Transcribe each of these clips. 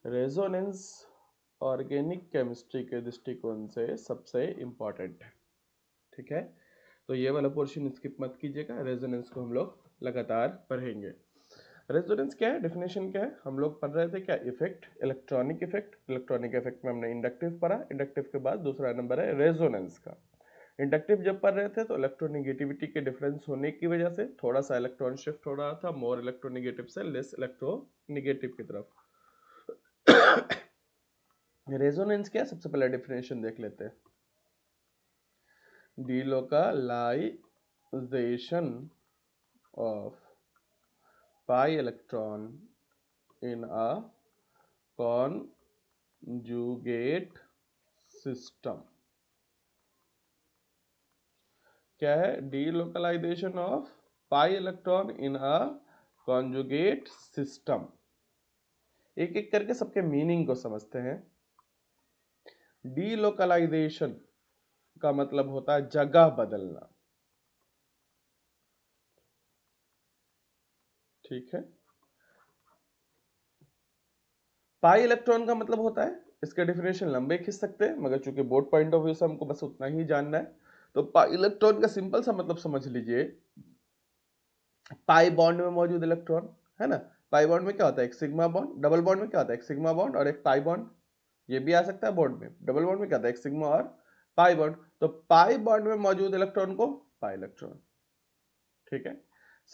Resonance organic chemistry के दृष्टिकोण से सबसे इंपॉर्टेंट है। ठीक है, तो ये वाला पोर्शन स्किप मत कीजिएगा, रेजोनेंस को हम लोग लगातार पढ़ेंगे। रेजोनेंस क्या है, डेफिनेशन क्या है, हम लोग पढ़ रहे थे क्या, effect, electronic effect. Electronic effect में हमने इंडक्टिव पढ़ा, इंडक्टिव के बाद दूसरा नंबर है रेजोनेंस का। इंडक्टिव जब पढ़ रहे थे तो इलेक्ट्रोनिगेटिविटी के डिफरेंस होने की वजह से थोड़ा सा इलेक्ट्रॉन शिफ्ट हो रहा था, मोर इलेक्ट्रोनिगेटिव से लेस इलेक्ट्रोनिगेटिव की तरफ। रेजोनेंस क्या है, सबसे पहले डेफिनेशन देख लेते हैं। delocalization of pi electron in a conjugate system। क्या है, delocalization of pi electron in a conjugate system। एक एक करके सबके मीनिंग को समझते हैं। delocalization का मतलब होता है जगह बदलना। ठीक है, पाई इलेक्ट्रॉन का मतलब होता है, इसके डेफिनेशन लंबे खींच सकते हैं मगर चूंकि बोर्ड पॉइंट ऑफ व्यू से हमको बस उतना ही जानना है, तो पाई इलेक्ट्रॉन का सिंपल सा मतलब समझ लीजिए, पाई बॉन्ड में मौजूद इलेक्ट्रॉन है ना। पाई बॉन्ड में क्या होता है, एक सिग्मा बॉन्ड, डबल बॉन्ड में क्या होता है, एक सिग्मा बॉन्ड और एक पाई बॉन्ड। ये भी आ सकता है बॉन्ड में, डबल बॉन्ड में क्या होता है, एक सिग्मा और पाई बॉन्ड। तो पाई बॉन्ड में मौजूद इलेक्ट्रॉन को पाई इलेक्ट्रॉन। ठीक है,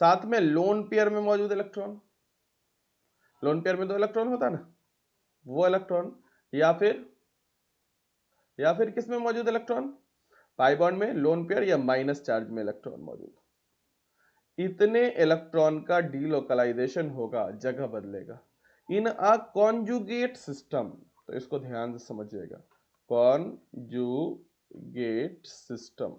साथ में लोन पेयर में मौजूद इलेक्ट्रॉन, लोन पेयर में दो इलेक्ट्रॉन होता है ना, वो इलेक्ट्रॉन। या फिर किस में मौजूद इलेक्ट्रॉन, पाई बॉन्ड में लोन पेयर या माइनस चार्ज में इलेक्ट्रॉन मौजूद। इतने इलेक्ट्रॉन का डीलोकलाइजेशन होगा, जगह बदलेगा इन अ कॉन्जुगेट सिस्टम। तो इसको ध्यान से समझिएगा, conjugate system,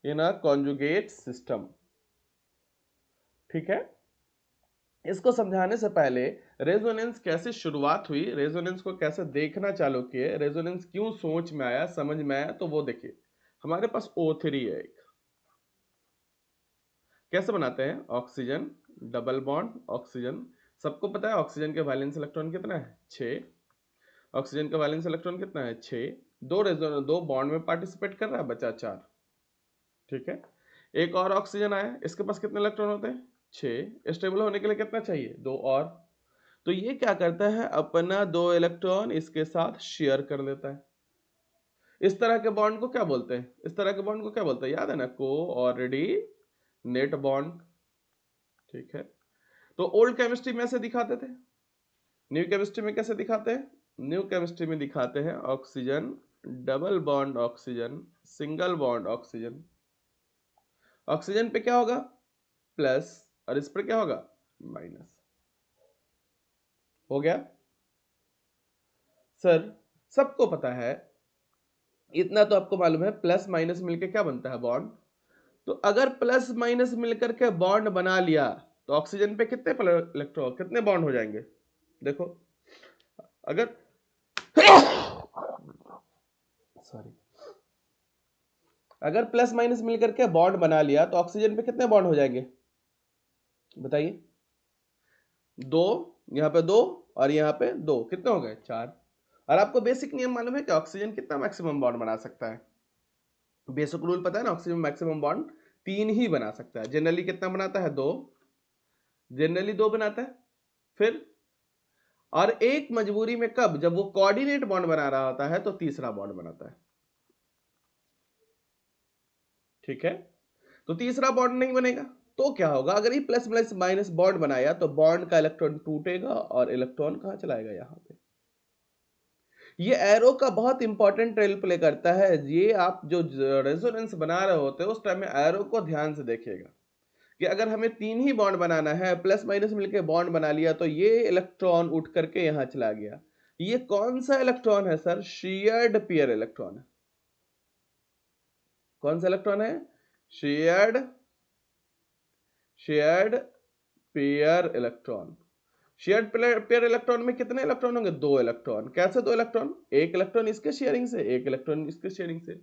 in a conjugate system. ठीक है, इसको समझाने से पहले रेजोनेंस कैसे शुरुआत हुई, रेजोनेंस को कैसे देखना चालू किए, रेजोनेंस क्यों सोच में आया, समझ में आया, तो वो देखिए। हमारे पास O3 है एक, कैसे बनाते हैं, ऑक्सीजन डबल बॉन्ड ऑक्सीजन। सबको पता है ऑक्सीजन के वैलेंस इलेक्ट्रॉन कितना है, 6। ऑक्सीजन का वैलेंस इलेक्ट्रॉन कितना है, 6। दो बॉन्ड में पार्टिसिपेट कर रहा है, बचा 4। ठीक है, एक और ऑक्सीजन आया, इसके पास कितने इलेक्ट्रॉन होते हैं, 6। स्टेबल होने के लिए कितना चाहिए, 2 और। तो ये क्या करता है, अपना 2 इलेक्ट्रॉन इसके साथ शेयर कर लेता है। इस तरह के बॉन्ड को क्या बोलते हैं, इस तरह के बॉन्ड को क्या बोलते हैं, याद है ना, कोऑर्डिनेट बॉन्ड। ठीक है, तो ओल्ड केमिस्ट्री में ऐसे दिखाते थे, न्यू केमिस्ट्री में कैसे दिखाते हैं, न्यू केमिस्ट्री में दिखाते हैं oxygen double bond oxygen single bond oxygen. Oxygen पे क्या होगा, प्लस, और इस पर क्या होगा, माइनस। हो गया सर, सबको पता है, इतना तो आपको मालूम है, प्लस माइनस मिलकर क्या बनता है, बॉन्ड। तो अगर प्लस माइनस मिलकर के बॉन्ड बना लिया तो ऑक्सीजन पे कितने इलेक्ट्रॉन, कितने बॉन्ड हो जाएंगे, देखो। अगर सॉरी, अगर प्लस माइनस मिलकर के बॉन्ड बना लिया तो ऑक्सीजन पे कितने बॉन्ड हो जाएंगे, बताइए। 2, यहां पे 2 और यहां पे 2, कितने हो गए, 4। और आपको बेसिक नियम मालूम है कि ऑक्सीजन कितना मैक्सिमम बॉन्ड बना सकता है, बेसिक रूल पता है ना, ऑक्सीजन मैक्सिमम बॉन्ड 3 ही बना सकता है। जनरली कितना बनाता है, 2, जनरली 2 बनाता है। फिर और एक मजबूरी में कब, जब वो कोऑर्डिनेट बॉन्ड बना रहा होता है तो तीसरा बॉन्ड बनाता है। ठीक है, तो तीसरा बॉन्ड नहीं बनेगा तो क्या होगा, अगर ये प्लस प्लस माइनस बॉन्ड बनाया तो बॉन्ड का इलेक्ट्रॉन टूटेगा और इलेक्ट्रॉन कहां चलाएगा, यहां पे। ये एरो का बहुत इंपॉर्टेंट रोल प्ले करता है। ये आप जो रेजोनेंस बना रहे होते हो उस टाइम में एरो को ध्यान से देखिएगा कि अगर हमें 3 ही बॉन्ड बनाना है, प्लस माइनस मिलकर बॉन्ड बना लिया तो ये इलेक्ट्रॉन उठ करके यहां चला गया। ये कौन सा इलेक्ट्रॉन है सर, शेयर्ड पेयर इलेक्ट्रॉन है। कौन सा इलेक्ट्रॉन है, shared shared pair electron. Shared pair electron में कितने इलेक्ट्रॉन होंगे, 2 इलेक्ट्रॉन। कैसे 2 इलेक्ट्रॉन, एक इलेक्ट्रॉन इसके शेयरिंग से, एक इलेक्ट्रॉन इसके शेयरिंग से।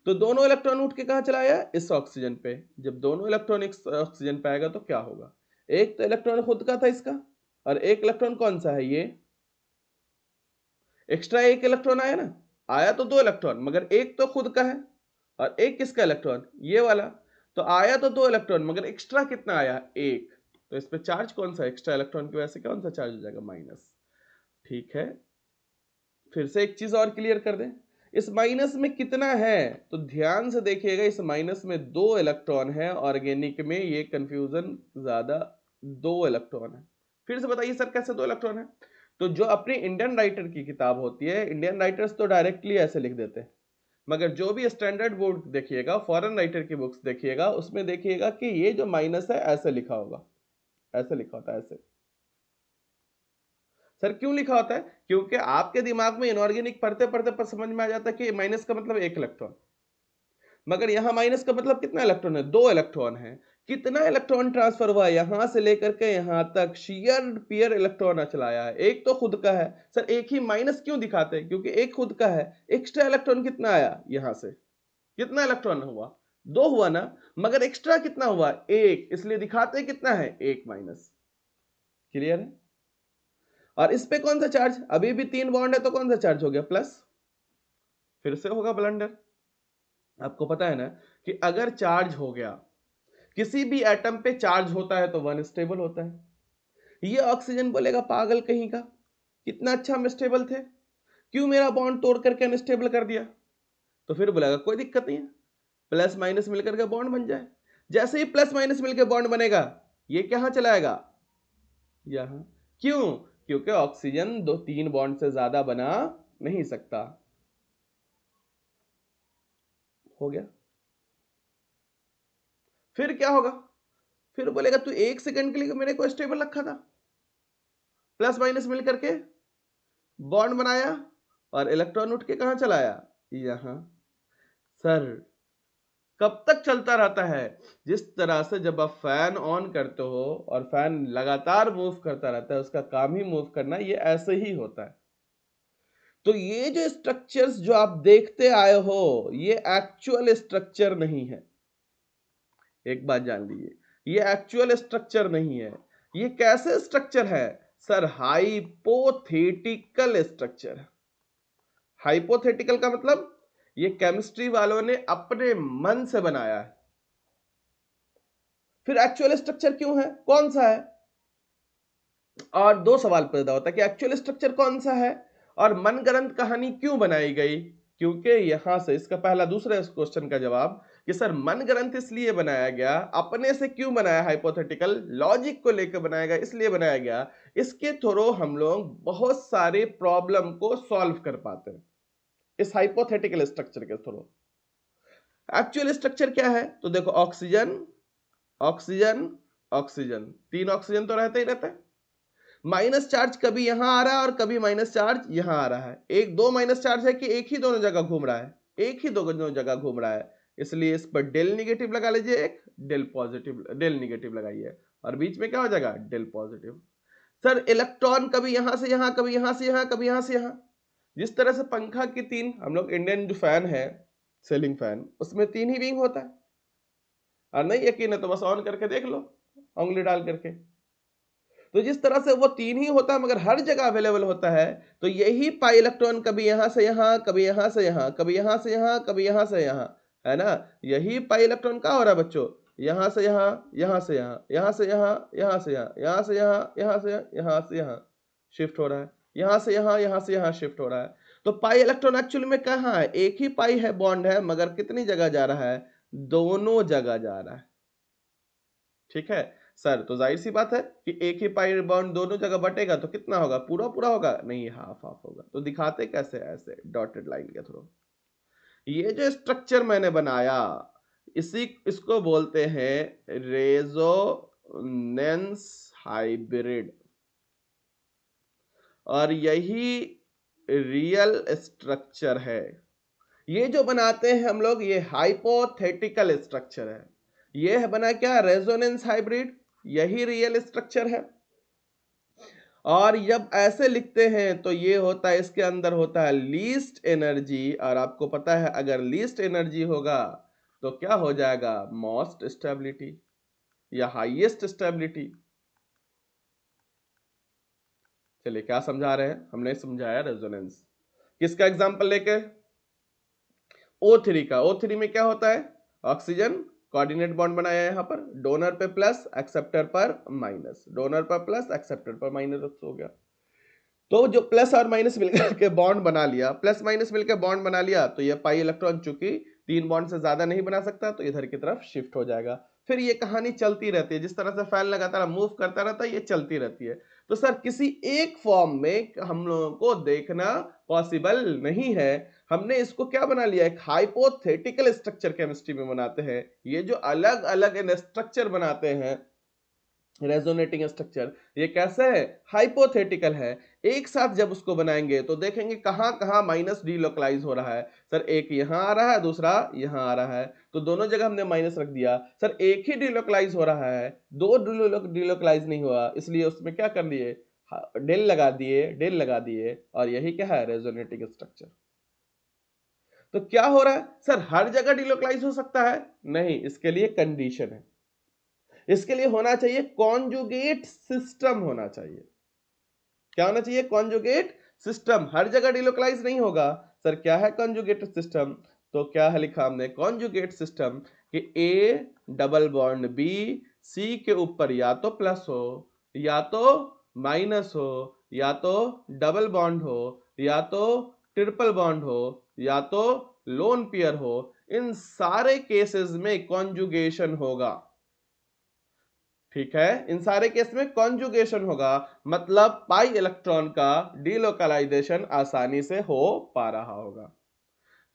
तो दोनों इलेक्ट्रॉन उठ के कहां चला आया, इस ऑक्सीजन पे। जब दोनों इलेक्ट्रॉन इस ऑक्सीजन पे आएगा तो क्या होगा, एक तो इलेक्ट्रॉन खुद का था इसका, और एक इलेक्ट्रॉन कौन सा है ये, एक्स्ट्रा एक इलेक्ट्रॉन आया ना, आया तो 2 इलेक्ट्रॉन, मगर एक तो खुद का है और एक किसका इलेक्ट्रॉन, ये वाला। तो आया तो 2 इलेक्ट्रॉन, मगर एक्स्ट्रा कितना आया, एक। तो इस पे चार्ज कौन सा, एक्स्ट्रा इलेक्ट्रॉन की वजह से कौन सा चार्ज हो जाएगा, माइनस। ठीक है, फिर से एक चीज और क्लियर कर दें, इस माइनस में कितना है, तो ध्यान से देखिएगा, इस माइनस में 2 इलेक्ट्रॉन है, ऑर्गेनिक में ये कंफ्यूजन ज्यादा, 2 इलेक्ट्रॉन है। फिर से बताइए सर कैसे 2 इलेक्ट्रॉन है, तो जो अपनी इंडियन राइटर की किताब होती है, इंडियन राइटर्स तो डायरेक्टली ऐसे लिख देते हैं, मगर जो भी स्टैंडर्ड बोर्ड देखिएगा, फॉरेन राइटर की बुक्स देखिएगा, उसमें देखिएगा कि ये जो माइनस है ऐसे लिखा होगा, ऐसे लिखा होता है, ऐसे। सर क्यों लिखा होता है, क्योंकि आपके दिमाग में इनऑर्गेनिक पढ़ते पढ़ते पर समझ में आ जाता है कि माइनस का मतलब 1 इलेक्ट्रॉन, मगर यहां माइनस का मतलब कितना इलेक्ट्रॉन है, 2 इलेक्ट्रॉन है। कितना इलेक्ट्रॉन ट्रांसफर हुआ यहां से लेकर के यहां तक, शेयर पेयर इलेक्ट्रॉन चलाया है, एक तो खुद का है। सर एक ही माइनस क्यों दिखाते हैं, क्योंकि एक खुद का है, एक्स्ट्रा इलेक्ट्रॉन कितना आया यहां से, कितना इलेक्ट्रॉन हुआ, 2 हुआ ना, मगर एक्स्ट्रा कितना हुआ, 1, इसलिए दिखाते हैं कितना है, 1 माइनस। क्लियर है। और इस पे कौन सा चार्ज, अभी भी 3 बॉन्ड है तो कौन सा चार्ज हो गया, प्लस। फिर से होगा ब्लंडर। आपको पता है ना कि अगर चार्ज हो गया, किसी भी एटम पे चार्ज होता है तो वन स्टेबल होता है। ये ऑक्सीजन बोलेगा पागल कहीं का, कितना अच्छा हम स्टेबल थे, क्यों मेरा बॉन्ड तोड़ करके अनस्टेबल कर दिया। तो फिर बोलेगा कोई दिक्कत नहीं है, प्लस माइनस मिलकर के बॉन्ड बन जाए। जैसे ही प्लस माइनस मिलकर बॉन्ड बनेगा, ये कहां चलाएगा, यहां। क्यों, क्योंकि ऑक्सीजन 2-3 बॉन्ड से ज्यादा बना नहीं सकता। हो गया। फिर क्या होगा, फिर बोलेगा तू 1 सेकंड के लिए मेरे को स्टेबल रखा था, प्लस माइनस मिलकर के बॉन्ड बनाया और इलेक्ट्रॉन उठ के कहां चलाया, यहां। सर कब तक चलता रहता है, जिस तरह से जब आप फैन ऑन करते हो और फैन लगातार मूव करता रहता है, उसका काम ही मूव करना, ये ऐसे ही होता है। तो ये जो स्ट्रक्चर्स जो आप देखते आए हो, ये एक्चुअल स्ट्रक्चर नहीं है, एक बात जान लीजिए, ये एक्चुअल स्ट्रक्चर नहीं है। ये कैसे स्ट्रक्चर है, सर हाइपोथेटिकल स्ट्रक्चर है। हाइपोथेटिकल का मतलब ये केमिस्ट्री वालों ने अपने मन से बनाया है। फिर एक्चुअल स्ट्रक्चर क्यों है, कौन सा है, और 2 सवाल पैदा होता है कि एक्चुअल स्ट्रक्चर कौन सा है और मनगढ़ंत कहानी क्यों बनाई गई। क्योंकि यहां से इसका पहला दूसरे क्वेश्चन का जवाब कि सर मनगढ़ंत इसलिए बनाया गया, अपने से क्यों बनाया, हाइपोथेटिकल लॉजिक को लेकर बनाया गया, इसलिए बनाया गया, इसके थ्रू हम लोग बहुत सारे प्रॉब्लम को सॉल्व कर पाते हैं इस हाइपोथेटिकल स्ट्रक्चर के थ्रू। एक्चुअल स्ट्रक्चर क्या है, तो देखो ऑक्सीजन ऑक्सीजन ऑक्सीजन, 3 ऑक्सीजन तो रहते ही रहते हैं। माइनस चार्ज कभी यहां आ रहा है और कभी माइनस चार्ज यहां आ रहा है। एक दो माइनस चार्ज है कि एक ही दोनों जगह घूम रहा है, एक ही दोनों जगह घूम रहा है, इसलिए इस पर डेल निगेटिव लगा लीजिए, एक डेल पॉजिटिव, डेल निगेटिव लगाइए, और बीच में क्या हो जाएगा, डेल पॉजिटिव। सर इलेक्ट्रॉन कभी यहां से यहां, कभी यहां से यहां, कभी यहां से यहां। जिस तरह से पंखा की 3, हम लोग इंडियन जो फैन है, सीलिंग फैन, उसमें 3 ही विंग होता है, और नहीं यकीन है तो बस ऑन करके देख लो, उंगली डाल करके। तो जिस तरह से वो 3 ही होता है मगर हर जगह अवेलेबल होता है, तो यही पाई इलेक्ट्रॉन कभी यहां से यहां, कभी यहां से यहां, कभी यहां से यहां, कभी यहां से यहां, है ना। यही पाई इलेक्ट्रॉन क्या हो रहा है बच्चों, यहां से यहां, यहां से यहां, यहां से यहां, यहां से यहां, यहां से यहां, यहां से यहां, यहां से यहां शिफ्ट हो रहा है, यहां से यहां, यहां से यहां शिफ्ट हो रहा है। तो पाई इलेक्ट्रॉन एक्चुअली में कहां है, एक ही पाई है, बॉन्ड है, मगर कितनी जगह जा रहा है, दोनों जगह जा रहा है। ठीक है सर, तो जाहिर सी बात है कि एक ही पाई बॉन्ड दोनों जगह बटेगा तो कितना होगा, पूरा पूरा होगा, नहीं हाफ हाफ होगा। तो दिखाते कैसे, ऐसे डॉटेड लाइन के थ्रू। ये जो स्ट्रक्चर मैंने बनाया, इसको बोलते हैं रेजोनेंस हाइब्रिड, और यही रियल स्ट्रक्चर है। ये जो बनाते हैं हम लोग, ये हाइपोथेटिकल स्ट्रक्चर है। ये है बना क्या, रेजोनेंस हाइब्रिड, यही रियल स्ट्रक्चर है। और जब ऐसे लिखते हैं तो ये होता है, इसके अंदर होता है लीस्ट एनर्जी, और आपको पता है अगर लीस्ट एनर्जी होगा तो क्या हो जाएगा, मोस्ट स्टेबिलिटी या हाईएस्ट स्टेबिलिटी। चलिए क्या समझा रहे हैं, हमने समझाया रेजोनेंस किसका एग्जांपल लेके, O3 का। O3 में क्या होता है, ऑक्सीजन कोऑर्डिनेट बॉन्ड बनाया है, यहां पर डोनर पे प्लस एक्सेप्टर पर माइनस, डोनर पर प्लस एक्सेप्टर पर माइनस हो गया। तो जो प्लस और माइनस मिलकर के बॉन्ड बना लिया, प्लस माइनस मिलकर बॉन्ड बना लिया, तो ये पाई इलेक्ट्रॉन चूंकि 3 बॉन्ड से ज्यादा नहीं बना सकता तो इधर की तरफ शिफ्ट हो जाएगा। फिर ये कहानी चलती रहती है, जिस तरह से फैन लगातार मूव करता रहता है, ये चलती रहती है। तो सर किसी एक फॉर्म में हम लोगों को देखना पॉसिबल नहीं है, हमने इसको क्या बना लिया, एक हाइपोथेटिकल स्ट्रक्चर केमिस्ट्री में बनाते हैं। ये जो अलग अलग स्ट्रक्चर बनाते हैं रेजोनेटिंग स्ट्रक्चर, ये कैसे है, हाइपोथेटिकल है। एक साथ जब उसको बनाएंगे तो देखेंगे कहां कहां माइनस डीलोकलाइज हो रहा है। सर एक यहां आ रहा है, दूसरा यहां आ रहा है, तो दोनों जगह हमने माइनस रख दिया। सर एक ही डीलोकलाइज हो रहा है, दो डीलोकलाइज नहीं हुआ, इसलिए उसमें क्या कर लिए, डेल लगा दिए, डेल लगा दिए, और यही क्या है, रेजोनेटिंग स्ट्रक्चर। तो क्या हो रहा है सर, हर जगह डीलोकलाइज हो सकता है, नहीं, इसके लिए कंडीशन है। इसके लिए होना चाहिए कॉन्जुगेट सिस्टम होना चाहिए। क्या होना चाहिए, कॉन्जुगेट सिस्टम। हर जगह डिलोकलाइज नहीं होगा। सर क्या है कॉन्जुगेट सिस्टम, तो क्या है लिखा हमने, कॉन्जुगेट सिस्टम कि A double bond B C के ऊपर या तो प्लस हो या तो माइनस हो, या तो डबल बॉन्ड हो या तो ट्रिपल बॉन्ड हो या तो लोन पेयर हो, इन सारे केसेस में कॉन्जुगेशन होगा। ठीक है, इन सारे केस में कॉन्जुगेशन होगा, मतलब पाई इलेक्ट्रॉन का डीलोकलाइजेशन आसानी से हो पा रहा होगा।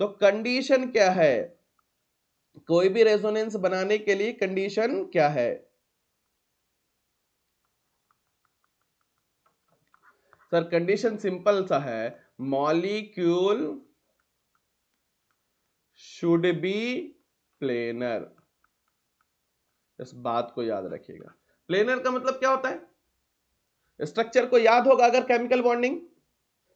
तो कंडीशन क्या है, कोई भी रेजोनेंस बनाने के लिए कंडीशन क्या है। सर कंडीशन सिंपल सा है, मॉलिक्यूल शुड बी प्लेनर। इस बात को याद रखिएगा। प्लेनर का मतलब क्या होता है, स्ट्रक्चर को याद होगा अगर, chemical bonding,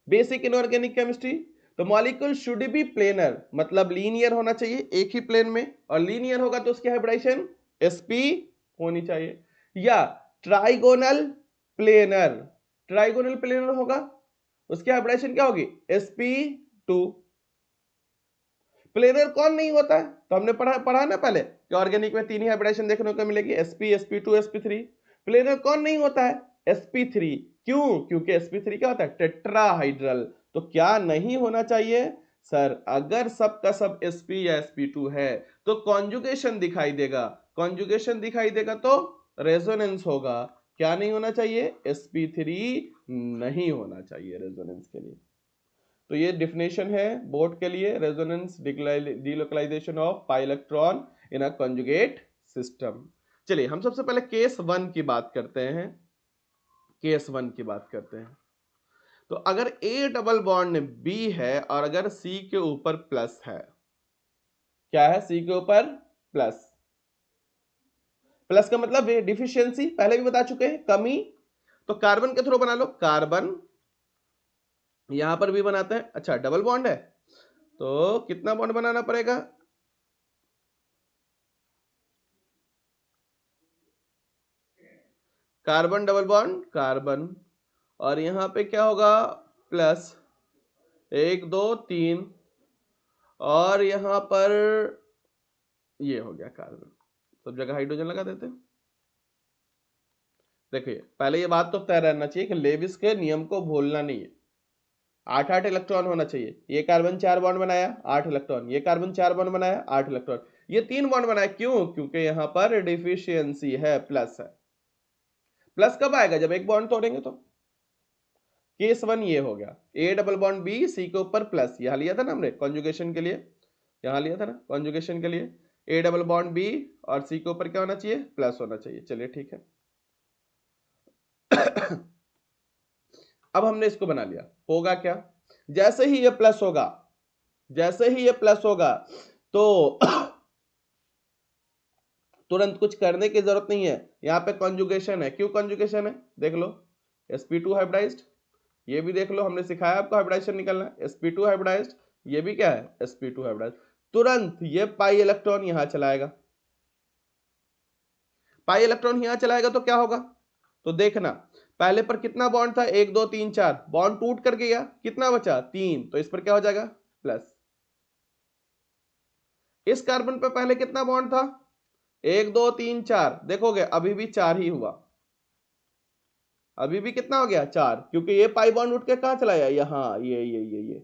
basic inorganic chemistry. तो मॉलिक्यूल शुड बी प्लेनर मतलब लीनियर होना चाहिए, एक ही प्लेन में, और लीनियर होगा तो उसकी हाइब्रिडाइजेशन sp होनी चाहिए, या ट्राइगोनल प्लेनर, ट्राइगोनल प्लेनर होगा, उसकी हाइब्रिडाइजेशन क्या होगी, sp2। प्लेनर कौन नहीं होता है, तो हमने पढ़ा ना पहले कि ऑर्गेनिक में 3 ही हाइब्रिडाइजेशन देखने को मिलेगी, sp sp2 sp3। प्लेनर कौन नहीं होता है, sp3। क्यों, क्योंकि sp3 क्या होता है, टेट्राहाइड्रल। तो क्या नहीं होना चाहिए सर, अगर सब का सब sp या sp2 है तो कॉन्जुगेशन दिखाई देगा, कॉन्जुगेशन दिखाई देगा तो रेजोनेंस होगा। क्या नहीं होना चाहिए, sp3 नहीं होना चाहिए रेजोनेंस के लिए। तो ये डिफिनेशन है बोर्ड के लिए, resonance delocalisation of pi electron in a conjugate system. चलिए हम सबसे पहले केस 1 की बात करते हैं, केस 1 की बात करते हैं। तो अगर ए डबल बॉन्ड बी है और अगर सी के ऊपर प्लस है, क्या है, सी के ऊपर प्लस, प्लस का मतलब डिफिशियंसी, पहले भी बता चुके हैं, कमी। तो कार्बन के थ्रू बना लो, कार्बन यहां पर भी बनाते हैं। अच्छा डबल बॉन्ड है तो कितना बॉन्ड बनाना पड़ेगा, कार्बन डबल बॉन्ड कार्बन, और यहां पे क्या होगा, प्लस 1 2 3, और यहां पर ये हो गया कार्बन, सब जगह हाइड्रोजन लगा देते हैं। देखिए पहले ये बात तो तय रहना चाहिए कि लेविस के नियम को भूलना नहीं है, 8 इलेक्ट्रॉन होना चाहिए। ये कार्बन 4 बॉन्ड बनाया 8 इलेक्ट्रॉन, ये कार्बन 4 बॉन्ड बनाया 8 इलेक्ट्रॉन, ये 3 बॉन्ड बनाया, क्यों, क्योंकि यहां पर डिफिशियंसी है, प्लस है। प्लस कब आएगा, जब एक बॉन्ड तोड़ेंगे। तो केस 1 ये हो गया, A double bond B C के ऊपर प्लस, यहां लिया था ना हमने कॉन्जुगेशन के लिए, यहां लिया था ना कॉन्जुगेशन के लिए, ए डबल बॉन्ड बी और सी के ऊपर क्या होना चाहिए, प्लस होना चाहिए। चलिए ठीक है। अब हमने इसको बना लिया, होगा क्या, जैसे ही ये प्लस होगा, जैसे ही ये प्लस होगा तो तुरंत कुछ करने की जरूरत नहीं है, यहां पे कॉन्जुगेशन है। क्यों कॉन्जुगेशन है, देख लो, sp2 हाइब्रिडाइज्ड, ये भी देख लो, हमने सिखाया आपको हाइब्रिडाइजेशन निकालना, sp2 हाइब्रिडाइज्ड, ये भी क्या है, sp2 हाइब्रिडाइज्ड। तुरंत ये पाई इलेक्ट्रॉन यहां चलाएगा, पाई इलेक्ट्रॉन यहां चलाएगा तो क्या होगा, तो देखना, पहले पर कितना बॉन्ड था, 1 2 3 4, बॉन्ड टूट कर गया, कितना बचा 3, तो इस पर क्या हो जाएगा प्लस। इस कार्बन पे पहले कितना बॉन्ड था, 1 2 3 4, देखोगे अभी भी 4 ही हुआ, अभी भी कितना हो गया 4, क्योंकि ये पाई बॉन्ड उठ के कहां चला गया, यहां, ये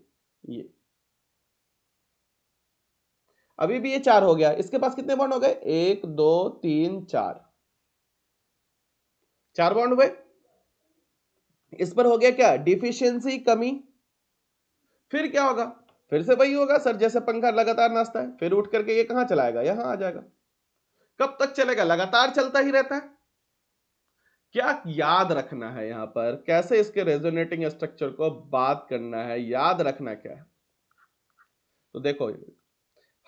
अभी भी ये 4 हो गया। इसके पास कितने बॉन्ड हो गए, 1 2 3 4, 4 बॉन्ड हुए। इस पर हो गया क्या, डिफिशियंसी, कमी। फिर क्या होगा, फिर से वही होगा सर, जैसे पंखा लगातार नाचता है, फिर उठ करके ये कहां चलाएगा, यहां आ जाएगा। कब तक चलेगा, लगातार चलता ही रहता है। क्या याद रखना है यहां पर, कैसे इसके रेजोनेटिंग स्ट्रक्चर को बात करना है, याद रखना क्या है। तो देखो,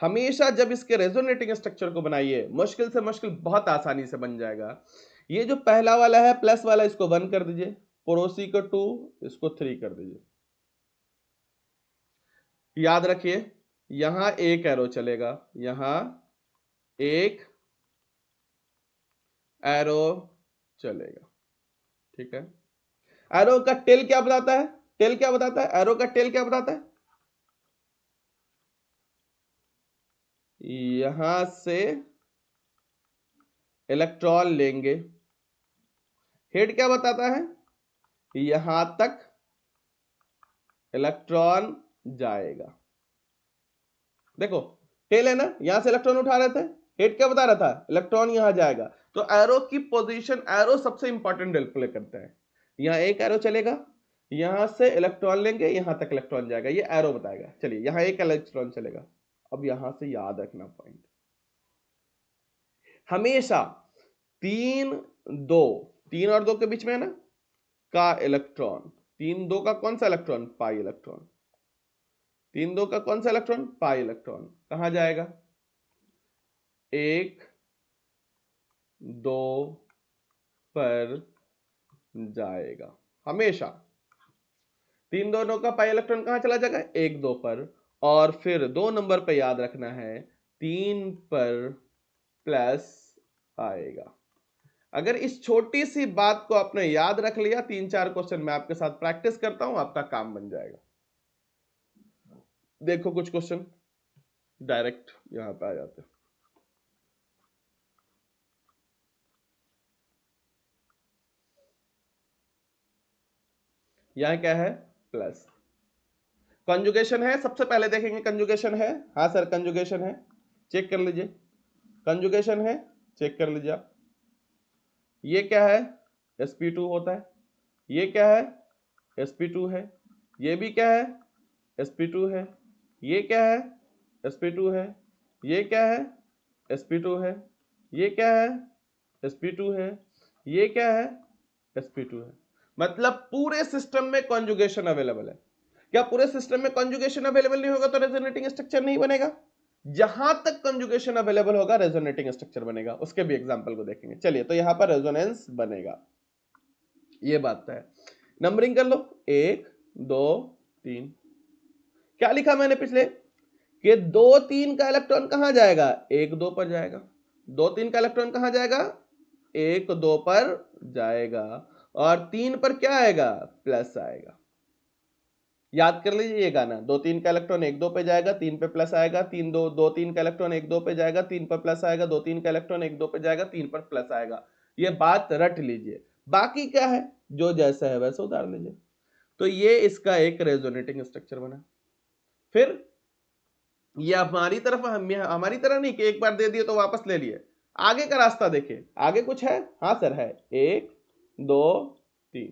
हमेशा जब इसके रेजोनेटिंग स्ट्रक्चर को बनाइए, मुश्किल से मुश्किल बहुत आसानी से बन जाएगा। ये जो पहला वाला है प्लस वाला, इसको 1 कर दीजिए, पड़ोसी को 2, इसको 3 कर दीजिए। याद रखिए, यहां एक एरो चलेगा, यहां एक एरो चलेगा, ठीक है। एरो का टेल क्या बताता है, टेल क्या बताता है, एरो का टेल क्या बताता है, यहां से इलेक्ट्रॉन लेंगे। हेड क्या बताता है, यहां तक इलेक्ट्रॉन जाएगा। देखो, टेल है ना, यहां से इलेक्ट्रॉन उठा रहे थे, हेड क्या बता रहा था, इलेक्ट्रॉन यहां जाएगा। तो एरो की पोजीशन, एरो सबसे इंपॉर्टेंट रोल प्ले करता है। यहां एक एरो चलेगा, यहां से इलेक्ट्रॉन लेंगे, यहां तक इलेक्ट्रॉन जाएगा, ये एरो बताएगा। चलिए, यहां एक इलेक्ट्रॉन चलेगा। अब यहां से याद रखना पॉइंट, हमेशा 3 2, 3 और 2 के बीच में है ना का इलेक्ट्रॉन, 3 2 का कौन सा इलेक्ट्रॉन, पाई इलेक्ट्रॉन। 3 2 का कौन सा इलेक्ट्रॉन, पाई इलेक्ट्रॉन, कहां जाएगा, 1 2 पर जाएगा। हमेशा 3 दोनों का पाई इलेक्ट्रॉन कहां चला जाएगा, 1 2 पर। और फिर 2 नंबर पे याद रखना है, 3 पर प्लस आएगा। अगर इस छोटी सी बात को आपने याद रख लिया, 3 4 क्वेश्चन मैं आपके साथ प्रैक्टिस करता हूं, आपका काम बन जाएगा। देखो कुछ क्वेश्चन डायरेक्ट यहां पे आ जाते हैं। यहां क्या है, प्लस। कंजुगेशन है, सबसे पहले देखेंगे कंजुगेशन है। हाँ सर कंजुगेशन है, चेक कर लीजिए। कंजुगेशन है, चेक कर लीजिए आप। ये क्या है, sp2 होता है। ये क्या है, sp2 है। ये भी क्या है, sp2 है। ये क्या है, sp2 है। ये क्या है, sp2 है। ये क्या है, sp2 है। ये क्या है, sp2 है। मतलब पूरे सिस्टम में कॉन्जुगेशन अवेलेबल है। क्या पूरे सिस्टम में कॉन्जुगेशन अवेलेबल नहीं होगा तो रेजोनेटिंग स्ट्रक्चर नहीं बनेगा। जहां तक कॉन्जुगेशन अवेलेबल होगा रेजोनेटिंग स्ट्रक्चर बनेगा। उसके भी एग्जांपल को देखेंगे। चलिए, तो यहां पर रेजोनेंस बनेगा, ये बात है। नंबरिंग कर लो, 1 2 3। क्या लिखा मैंने पिछले, कि 2 3 का इलेक्ट्रॉन कहां जाएगा, 1 2 पर जाएगा। 2 3 का इलेक्ट्रॉन कहां जाएगा, 1 2 पर जाएगा। और 3 पर क्या आएगा, प्लस आएगा। याद कर लीजिए ये गाना, 2 3 का इलेक्ट्रॉन 1 2 पे जाएगा, 3 पे प्लस आएगा, 3 2 2 3 का इलेक्ट्रॉन 1 2 पे जाएगा, 3 पर प्लस आएगा, 2 3 का इलेक्ट्रॉन 1 2 पे जाएगा, 3 पर प्लस आएगा। ये बात रट लीजिए। बाकी क्या है, जो जैसा है वैसा उतार लीजिए। तो ये इसका एक रेजोनेटिंग स्ट्रक्चर बना। फिर ये हमारी तरफ, हमारी तरह नहीं कि एक बार दे दिए तो वापस ले लिए। आगे का रास्ता देखिए, आगे कुछ है। हाँ सर है, 1 2 3।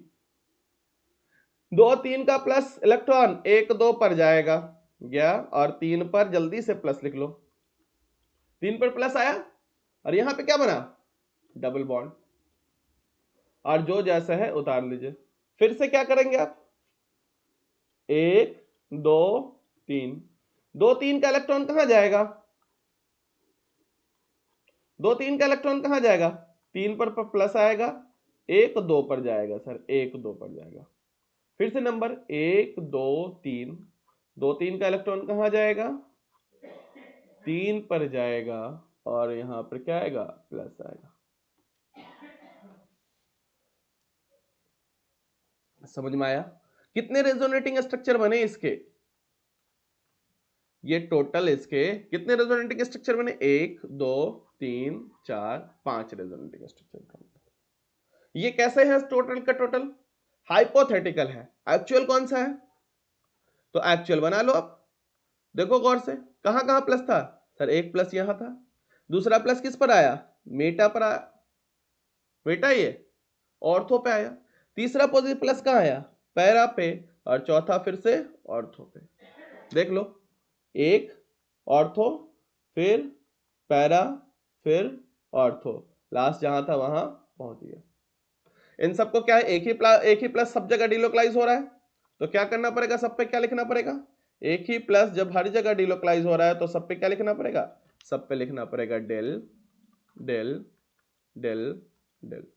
2 3 का प्लस इलेक्ट्रॉन 1 2 पर जाएगा, गया। और 3 पर जल्दी से प्लस लिख लो। 3 पर प्लस आया और यहां पे क्या बना, डबल बॉन्ड। और जो जैसा है उतार लीजिए। फिर से क्या करेंगे आप, 1 2 3। 2 3 का इलेक्ट्रॉन कहां जाएगा, 2 3 का इलेक्ट्रॉन कहां जाएगा, 3 पर प्लस आएगा, 1 2 पर जाएगा सर, 1 2 पर जाएगा। फिर से नंबर 1 2 3। 2 3 का इलेक्ट्रॉन कहां जाएगा, 3 पर जाएगा। और यहां पर क्या आएगा, प्लस आएगा। समझ में आया? कितने रेजोनेटिंग स्ट्रक्चर बने इसके? ये टोटल इसके कितने रेजोनेटिंग स्ट्रक्चर बने? 1 2 3 4 5 रेजोनेटिंग स्ट्रक्चर। ये कैसे है टोटल का टोटल? हाइपोथेटिकल है। एक्चुअल कौन सा है? तो एक्चुअल बना लो। अब देखो गौर से, कहां कहां प्लस था? सर एक प्लस यहां था, दूसरा प्लस किस पर आया? मेटा पर आया, मेटा ये ऑर्थो पे आया, तीसरा पोजिशन प्लस कहां आया? पैरा पे, और चौथा फिर से ऑर्थो पे। देख लो, एक ऑर्थो, फिर पैरा, फिर ऑर्थो, लास्ट जहां था वहां पहुंच गया। इन सबको क्या है? एक ही प्लस सब जगह डिलोकलाइज हो रहा है, तो क्या करना पड़ेगा? सब पे क्या लिखना पड़ेगा? एक ही प्लस जब हर जगह डिलोकलाइज हो रहा है तो सब पे क्या लिखना पड़ेगा? सब पे लिखना पड़ेगा del del del del.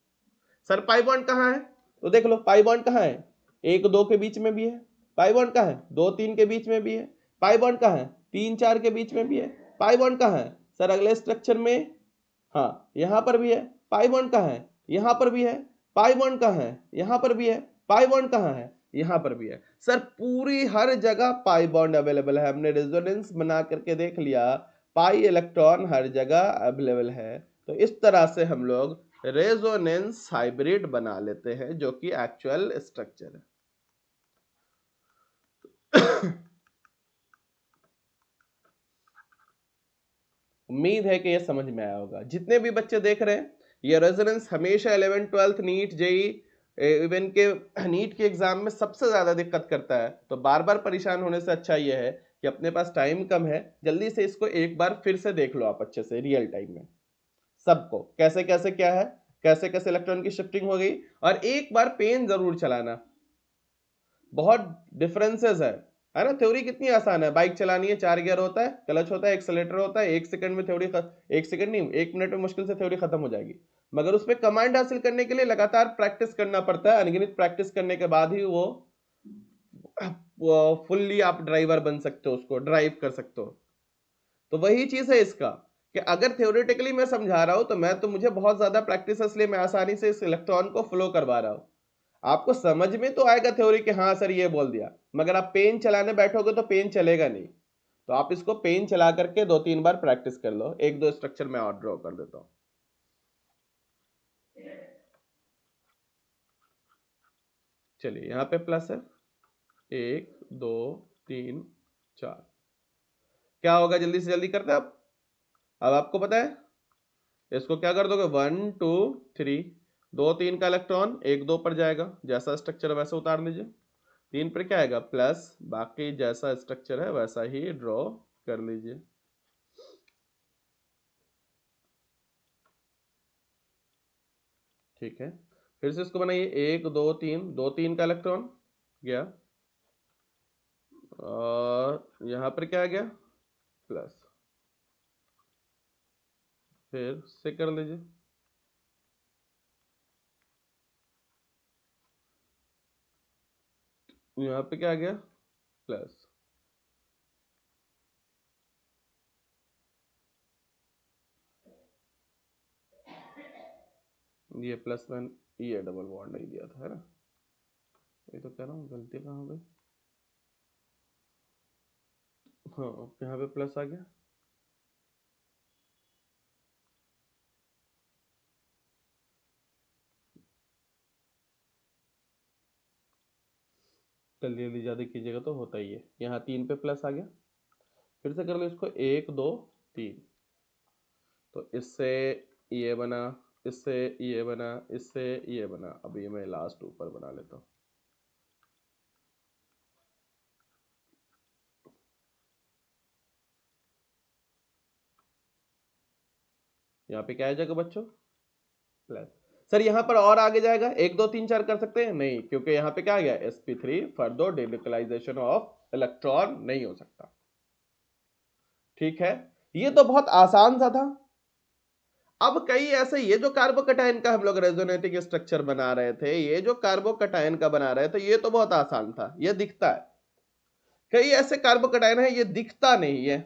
Sir pi bond कहां है? तो देख लो पाई बॉन्ड कहां है? 1 2 के बीच में भी है। पाई बॉन्ड कहां है? 2 3 के बीच में भी है। पाई बॉन्ड कहां है? 3 4 के बीच में भी है। पाई बॉन्ड कहां है? सर अगले स्ट्रक्चर में, हाँ यहां पर भी है। पाई बॉन्ड कहां है? यहां पर भी है। पाई बॉन्ड कहां है? यहां पर भी है। पाई बॉन्ड कहां है? यहां पर भी है। सर पूरी हर जगह पाई बॉन्ड अवेलेबल है। हमने रेजोनेंस बना करके देख लिया, पाई इलेक्ट्रॉन हर जगह अवेलेबल है। तो इस तरह से हम लोग रेजोनेंस हाइब्रिड बना लेते हैं, जो कि एक्चुअल स्ट्रक्चर है। उम्मीद है कि ये समझ में आया होगा। जितने भी बच्चे देख रहे हैं, ये रेजोनेंस हमेशा 11th 12th NEET JEE even के नीट के एग्जाम में सबसे ज्यादा दिक्कत करता है। तो बार बार परेशान होने से अच्छा ये है कि अपने पास टाइम कम है, जल्दी से इसको एक बार फिर से देख लो आप अच्छे से रियल टाइम में, सबको कैसे कैसे क्या है, कैसे कैसे इलेक्ट्रॉन की शिफ्टिंग हो गई। और एक बार पेन जरूर चलाना, बहुत डिफरेंसेस है ना। थ्योरी कितनी आसान है, बाइक चलानी है, 4 गियर होता है, क्लच होता है, एक्सेलेटर होता है, 1 सेकंड में थ्योरी, 1 सेकंड नहीं 1 मिनट में मुश्किल से थ्योरी खत्म हो जाएगी। मगर उसमें कमांड हासिल करने के लिए लगातार प्रैक्टिस करना पड़ता है। अनगिनत प्रैक्टिस करने के बाद ही वो फुल्ली आप ड्राइवर बन सकते हो, उसको ड्राइव कर सकते हो। तो वही चीज है इसका, कि अगर थ्योरेटिकली मैं समझा रहा हूं तो मुझे बहुत ज्यादा प्रैक्टिस है, इसलिए मैं आसानी से इस इलेक्ट्रॉन को फ्लो करवा रहा हूं। आपको समझ में तो आएगा थ्योरी कि हाँ सर ये बोल दिया, मगर आप पेन चलाने बैठोगे तो पेन चलेगा नहीं। तो आप इसको पेन चला करके 2-3 बार प्रैक्टिस कर लो। 1-2 स्ट्रक्चर मैं और ड्रॉ कर देता हूं। चलिए यहां पे प्लस है, 1 2 3 4। क्या होगा? जल्दी से जल्दी करते हैं। अब आपको पता है, इसको क्या कर दोगे? 1 2 3, 2 3 का इलेक्ट्रॉन 1 2 पर जाएगा, जैसा स्ट्रक्चर वैसा उतार लीजिए। 3 पर क्या आएगा? प्लस, बाकी जैसा स्ट्रक्चर है वैसा ही ड्रॉ कर लीजिए। ठीक है, फिर से इसको बनाइए। 1 2 3, 2 3 का इलेक्ट्रॉन गया, और यहां पर क्या आ गया? प्लस, फिर से कर लीजिए। यहां पे क्या आ गया? प्लस। ये प्लस वन, ये डबल बॉन्ड नहीं दिया था, है ना? ये तो कह रहा हूँ गलती कहाँ हो गई। हाँ यहाँ पे प्लस आ गया। जल्दी जल्दी ज्यादा कीजिएगा तो होता ही है। यहाँ 3 पे प्लस आ गया, फिर से कर लो इसको। 1 2 3, तो इससे ये बना, इससे ये बना, इससे ये बना। अब ये मैं लास्ट ऊपर बना लेता हूँ। यहाँ पे क्या आ जाएगा बच्चों? प्लस। सर यहाँ पर और आगे जाएगा, 1 2 3 4 कर सकते हैं? नहीं, क्योंकि यहाँ पे क्या आ गया? sp3 further delocalisation of electron नहीं हो सकता। ठीक है, ये तो बहुत आसान सा था। अब कई ऐसे, ये जो कार्बोकैटायन का हम लोग रेजोनेटिंग स्ट्रक्चर बना रहे थे, ये जो कार्बोकैटायन का बना रहे थे, ये तो बहुत आसान था, ये दिखता है। कई ऐसे कार्बोकैटायन है ये दिखता नहीं है।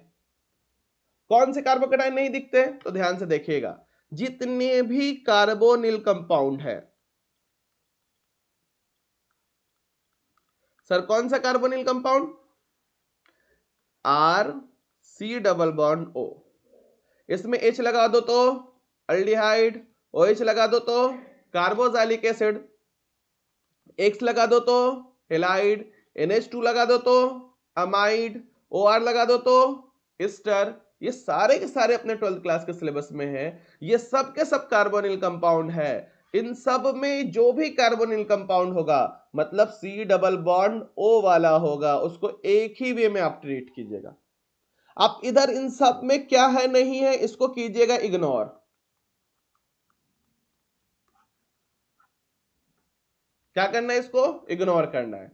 कौन से कार्बोकैटायन नहीं दिखते? तो ध्यान से देखिएगा, जितने भी कार्बोनिल कंपाउंड है, सर कौन सा carbonyl compound? R C double bond O, इसमें H लगा दो तो अल्डिहाइड, OH लगा दो तो कार्बोक्सिलिक एसिड, X लगा दो तो हेलाइड, NH2 लगा दो तो अमाइड, OR लगा दो तो एस्टर। ये सारे के सारे अपने 12th क्लास के सिलेबस में है। ये सब के सब कार्बोनिल कंपाउंड है। इन सब में जो भी कार्बोनिल कंपाउंड होगा मतलब C डबल बॉन्ड O वाला होगा, उसको एक ही वे में आप ट्रीट कीजिएगा। आप इधर इन सब में क्या है नहीं है इसको कीजिएगा इग्नोर। क्या करना है? इसको इग्नोर करना है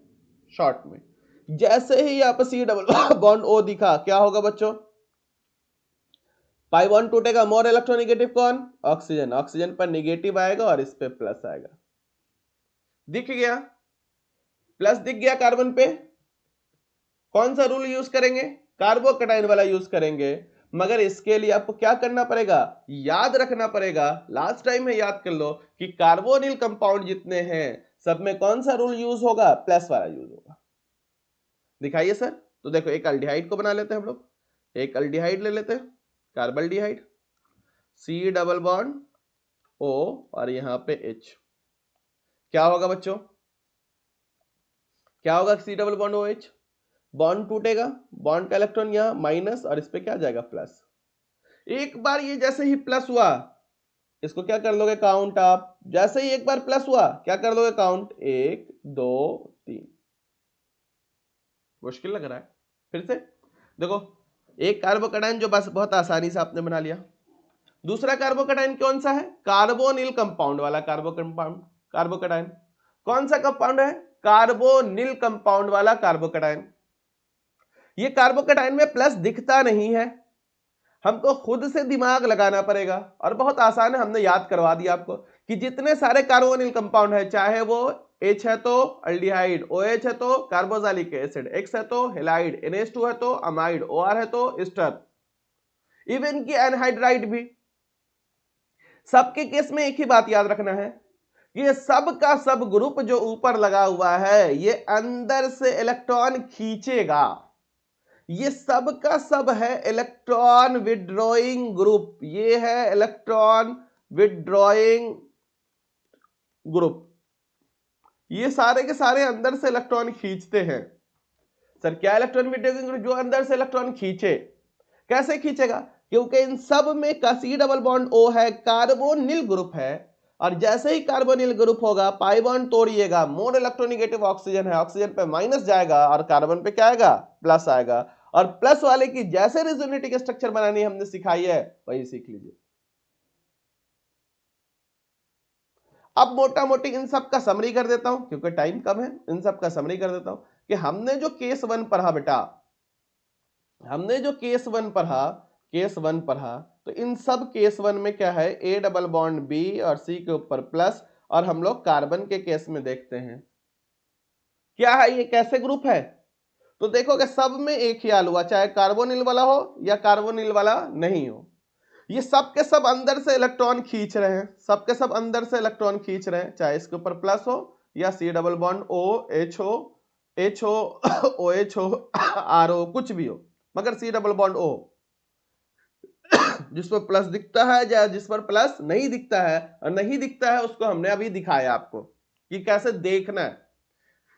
शॉर्ट में। जैसे ही यहां पर C डबल बॉन्ड O दिखा, क्या होगा बच्चों? पाई बॉन्ड टूटेगा, मोर इलेक्ट्रोनेगेटिव कौन? ऑक्सीजन। ऑक्सीजन पर नेगेटिव आएगा और इस पे प्लस आएगा। दिख गया? प्लस दिख गया कार्बन पे। कौन सा रूल यूज करेंगे? कार्बोकैटायन वाला यूज करेंगे। मगर इसके लिए आपको क्या करना पड़ेगा? याद रखना पड़ेगा, लास्ट टाइम में याद कर लो कि कार्बोनिल कंपाउंड जितने हैं सब में कौन सा रूल यूज होगा? प्लस वाला यूज होगा। दिखाइए सर। तो देखो एक अल्डिहाइड को बना लेते हैं हम लोग, एक अल्डिहाइड ले लेते हैं, कार्बल्डिहाइड, C डबल बॉन्ड O और यहां पे H। क्या होगा बच्चों? क्या होगा? C double bond OH, bond टूटेगा, बॉन्ड का इलेक्ट्रॉन यहां माइनस और इस पे क्या जाएगा? प्लस। एक बार ये जैसे ही प्लस हुआ, इसको क्या कर लोगे? काउंट आप। जैसे ही एक बार प्लस हुआ क्या कर लोगे? काउंट। 1 2 3। मुश्किल लग रहा है? फिर से देखो, एक कार्बोकैटायन जो बस बहुत आसानी से आपने बना लिया। दूसरा कार्बोकैटायन कौन सा है? कार्बोनिल कंपाउंड वाला कार्बोकैटायन। कौन सा कंपाउंड है? कार्बोनिल कंपाउंड वाला कार्बोकैटायन। ये कार्बोकैटायन में प्लस दिखता नहीं है, हमको खुद से दिमाग लगाना पड़ेगा और बहुत आसान है। हमने याद करवा दिया आपको कि जितने सारे कार्बोनिल कंपाउंड है, चाहे वो H है तो अल्डिहाइड, OH है तो कार्बोक्सिलिक एसिड, X है तो हेलाइड, NH2 है तो अमाइड, OR है तो एस्टर, इवन की एनहाइड्राइड भी, सबके केस में एक ही बात याद रखना है, ये सब का सब ग्रुप जो ऊपर लगा हुआ है ये अंदर से इलेक्ट्रॉन खींचेगा। ये सब का सब है इलेक्ट्रॉन विड्रॉइंग ग्रुप। ये है इलेक्ट्रॉन विड्रॉइंग ग्रुप। ये सारे के सारे अंदर से इलेक्ट्रॉन खींचते हैं। सर क्या इलेक्ट्रॉन विड्रॉइंग ग्रुप? जो अंदर से इलेक्ट्रॉन खींचे। कैसे खींचेगा? क्योंकि इन सब में का C डबल बॉन्ड O है, कार्बोनिल ग्रुप है, और जैसे ही कार्बोनिल ग्रुप होगा पाई बॉन्ड तोड़िएगा, मोर इलेक्ट्रोनेगेटिव ऑक्सीजन है, ऑक्सीजन पे माइनस जाएगा और कार्बन पे क्या आएगा? प्लस आएगा। और प्लस वाले की जैसे रेजोनेटिव स्ट्रक्चर बनानी हमने सिखाई है वही सीख लीजिए। अब मोटा मोटी इन सब का समरी कर देता हूं क्योंकि टाइम कम है। इन सब का समरी कर देता हूं कि हमने जो केस 1 पढ़ा बेटा, हमने जो केस 1 पढ़ा, तो इन सब केस 1 में क्या है? A डबल बॉन्ड B और C के ऊपर प्लस। और हम लोग कार्बन के केस में देखते हैं क्या है, ये कैसे ग्रुप है। तो देखोगे सब में एक ही हाल हुआ, चाहे कार्बोनिल वाला हो या कार्बोनिल वाला नहीं हो, ये सब के सब अंदर से इलेक्ट्रॉन खींच रहे हैं, सब के सब अंदर से इलेक्ट्रॉन खींच रहे हैं, चाहे इसके ऊपर प्लस हो या C double bond O H हो, OH हो, R हो, कुछ भी हो, मगर C डबल बॉन्ड O जिस पर प्लस दिखता है या जिस पर प्लस नहीं दिखता है, और नहीं दिखता है उसको हमने अभी दिखाया आपको कि कैसे देखना है।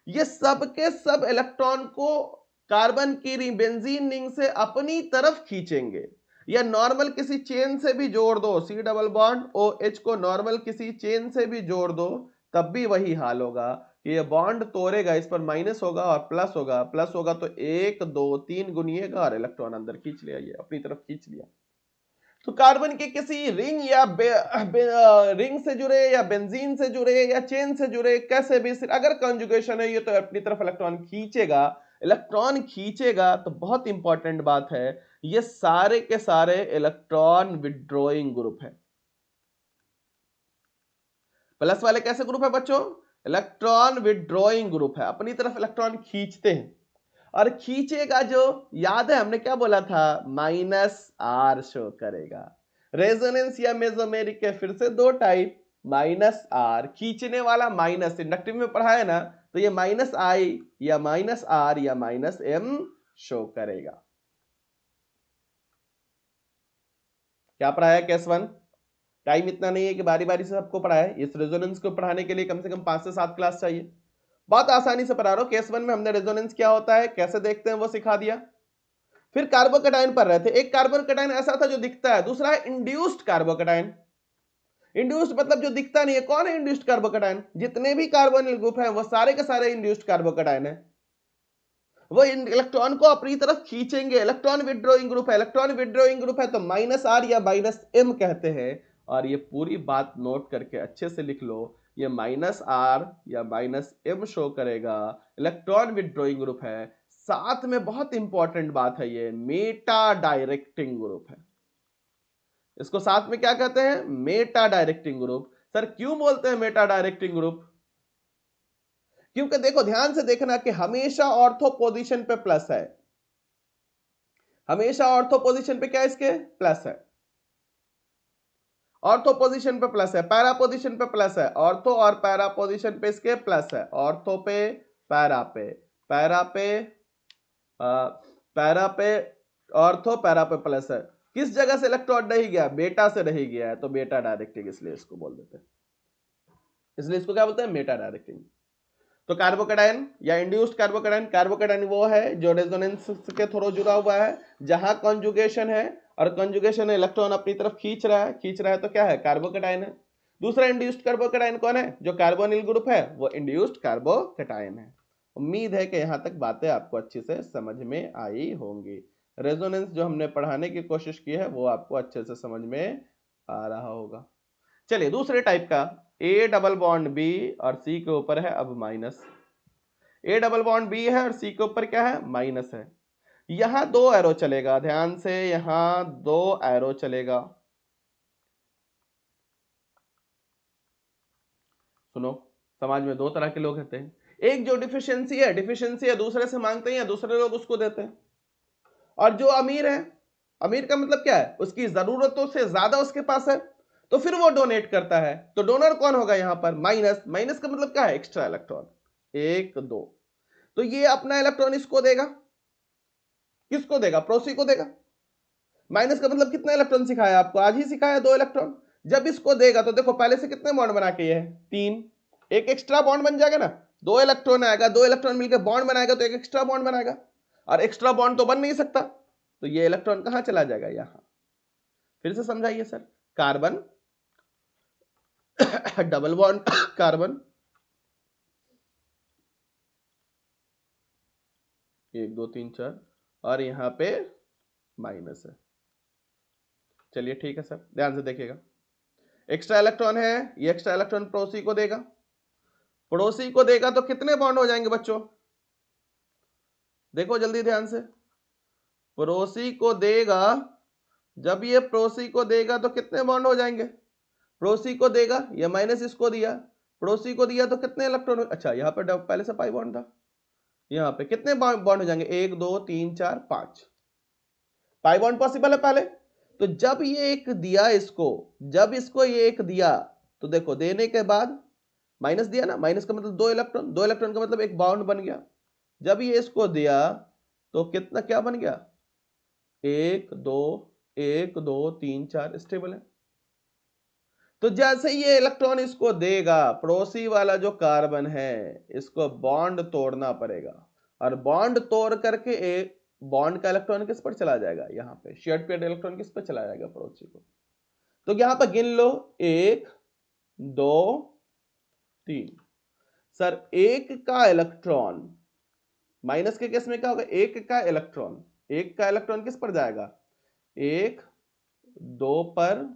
ये सब के सब इलेक्ट्रॉन को कार्बन की रिंग, बेंजीन रिंग से अपनी तरफ खींचेंगे, या नॉर्मल किसी चेन से भी जोड़ दो, C डबल बॉन्ड OH को नॉर्मल किसी चेन से भी जोड़ दो, तब भी वही हाल होगा कि ये बॉन्ड तोड़ेगा, इस पर माइनस होगा और प्लस होगा, प्लस होगा तो 1 2 3 गुनिएगा और इलेक्ट्रॉन अंदर खींच लिया, ये अपनी तरफ खींच लिया। तो कार्बन के किसी रिंग या रिंग से जुड़े या बेंजीन से जुड़े या चेन से जुड़े, कैसे भी अगर कंजुगेशन है ये तो अपनी तरफ इलेक्ट्रॉन खींचेगा। इलेक्ट्रॉन खींचेगा तो बहुत इंपॉर्टेंट बात है, ये सारे के सारे इलेक्ट्रॉन विड्रॉइंग ग्रुप है। प्लस वाले कैसे ग्रुप है बच्चों? इलेक्ट्रॉन विड्रॉइंग ग्रुप है, अपनी तरफ इलेक्ट्रॉन खींचते हैं। और खींचेगा जो, याद है हमने क्या बोला था? -R शो करेगा। रेजोनेंस या मेसोमेरिक के फिर से दो टाइप, माइनस आर, खींचने वाला माइनस, इंडक्टिव में पढ़ा है ना, तो ये माइनस आई या माइनस आर या माइनस एम शो करेगा। क्या पढ़ाया केस वन? टाइम इतना नहीं है कि बारी बारी से सबको पढ़ाए, इस रेजोनेंस को पढ़ाने के लिए कम से कम 5 से 7 क्लास चाहिए। बहुत आसानी से पढ़ा रहा हूं। केस वन में हमने रेजोनेंस क्या होता है, कैसे देखते हैं, वो सिखा दिया। फिर कार्बोकैटायन पढ़ रहे थे। एक कार्बोकैटायन ऐसा था जो दिखता है, दूसरा है इंड्यूस्ड कार्बोकैटायन। इंड्यूस्ड मतलब जो दिखता नहीं है। कौन है इंड्यूस्ड कार्बोकैटायन? जितने भी कार्बोनिल ग्रुप है वो सारे के सारे इंड्यूस्ड कार्बोकैटायन है। वो इलेक्ट्रॉन को अपनी तरफ खींचेंगे। इलेक्ट्रॉन विड्रॉइंग ग्रुप है, इलेक्ट्रॉन विड्रॉइंग ग्रुप है तो माइनस आर या माइनस एम कहते हैं। और ये पूरी बात नोट करके अच्छे से लिख लो, ये माइनस आर या माइनस एम शो करेगा, इलेक्ट्रॉन विड्रॉइंग ग्रुप है। साथ में बहुत इंपॉर्टेंट बात है, ये मेटा डायरेक्टिंग ग्रुप है। इसको साथ में क्या कहते हैं? Meta directing group. सर क्यों बोलते हैं मेटा डायरेक्टिंग ग्रुप? क्योंकि देखो ध्यान से देखना कि हमेशा ऑर्थो पोजीशन पे प्लस है, हमेशा ऑर्थो पोजीशन पे क्या इसके प्लस है, ऑर्थो पोजीशन पे प्लस है, पैरा पोजीशन पे प्लस है, ऑर्थो और पैरा पोजीशन पे इसके प्लस है, ऑर्थो पे पैरा पे, पैरा पे पैरा पे ऑर्थो, पैरा पे प्लस है। किस जगह से इलेक्ट्रॉन नहीं गया? बेटा से नहीं गया है, तो बेटा डायरेक्टिंग इसलिए इसको बोल देते हैं, इसलिए इसको क्या बोलते हैं? Meta directing. तो कार्बोकैटायन या इंड्यूस्ड कार्बोकैटायन, कार्बोकैटायन वो है जो रेजोनेंस के थ्रू जुड़ा हुआ है, जहां कॉन्जुगेशन है और कॉन्जुगेशन इलेक्ट्रॉन अपनी तरफ खींच रहा है, तो क्या है? कार्बोकैटायन है। दूसरा इंड्यूस्ड कार्बोकैटायन कौन है? जो कार्बोनिल ग्रुप है वो इंड्यूस्ड कार्बोकैटायन है। उम्मीद है कि यहां तक बातें आपको अच्छे से समझ में आई होंगी। रेजोनेंस जो हमने पढ़ाने की कोशिश की है वो आपको अच्छे से समझ में आ रहा होगा। चलिए दूसरे टाइप का, ए डबल बॉन्ड बी और सी के ऊपर है अब minus. A double bond B है और सी के ऊपर क्या है? माइनस है। यहां दो एरो चलेगा, ध्यान से, यहां दो एरो चलेगा। सुनो, समाज में दो तरह के लोग होते हैं। एक जो डिफिशियंसी है, दूसरे से मांगते हैं या दूसरे लोग उसको देते हैं। और जो अमीर है, अमीर का मतलब क्या है? उसकी जरूरतों से ज्यादा उसके पास है, तो फिर वो डोनेट करता है। तो डोनर कौन होगा यहां पर? माइनस। माइनस का मतलब क्या है? एक्स्ट्रा इलेक्ट्रॉन, एक दो। तो ये अपना इलेक्ट्रॉन इसको देगा, किसको देगा? प्रोसी को देगा। माइनस का मतलब कितना इलेक्ट्रॉन सिखाया आपको? आज ही सिखाया, दो इलेक्ट्रॉन। जब इसको देगा तो देखो पहले से कितने बॉन्ड बना के ये है? तीन। एक एक्स्ट्रा बॉन्ड बन जाएगा ना, दो इलेक्ट्रॉन आएगा, दो इलेक्ट्रॉन मिलकर बॉन्ड बनाएगा तो एक एक्स्ट्रा बॉन्ड बनाएगा, और एक्स्ट्रा बॉन्ड तो बन नहीं सकता, तो ये इलेक्ट्रॉन कहां चला जाएगा? यहां। फिर से समझाइए sir. Carbon double bond carbon, एक दो तीन चार, और यहां पे माइनस है। चलिए ठीक है सर, ध्यान से देखिएगा। एक्स्ट्रा इलेक्ट्रॉन है, ये एक्स्ट्रा इलेक्ट्रॉन पड़ोसी को देगा, पड़ोसी को देगा तो कितने बॉन्ड हो जाएंगे बच्चों? देखो जल्दी ध्यान से, पड़ोसी को देगा, जब ये पड़ोसी को देगा तो कितने बॉन्ड हो जाएंगे? पड़ोसी को देगा, ये माइनस इसको दिया, पड़ोसी को दिया तो कितने इलेक्ट्रॉन? अच्छा यहाँ पर पहले से पाई बॉन्ड था, यहाँ पे कितने बॉन्ड हो जाएंगे? एक दो तीन चार पांच, पाई बॉन्ड पॉसिबल है पहले। तो जब ये एक दिया इसको, जब इसको ये एक दिया, तो देखो देने के बाद माइनस दिया ना, माइनस का मतलब दो इलेक्ट्रॉन, दो इलेक्ट्रॉन का मतलब एक बॉन्ड बन गया। जब ये इसको दिया तो कितना क्या बन गया? एक दो तीन चार, स्टेबल है। तो जैसे ये इलेक्ट्रॉन इसको देगा, पड़ोसी वाला जो कार्बन है इसको बॉन्ड तोड़ना पड़ेगा, और बॉन्ड तोड़ करके एक बॉन्ड का इलेक्ट्रॉन किस पर चला जाएगा? यहां पे शेयर्ड पेयर्ड इलेक्ट्रॉन किस पर चला जाएगा? पड़ोसी को। तो यहां पर गिन लो, एक दो तीन। सर एक का इलेक्ट्रॉन, माइनस के केस में क्या होगा? एक का इलेक्ट्रॉन, एक का इलेक्ट्रॉन किस पर जाएगा? एक दो पर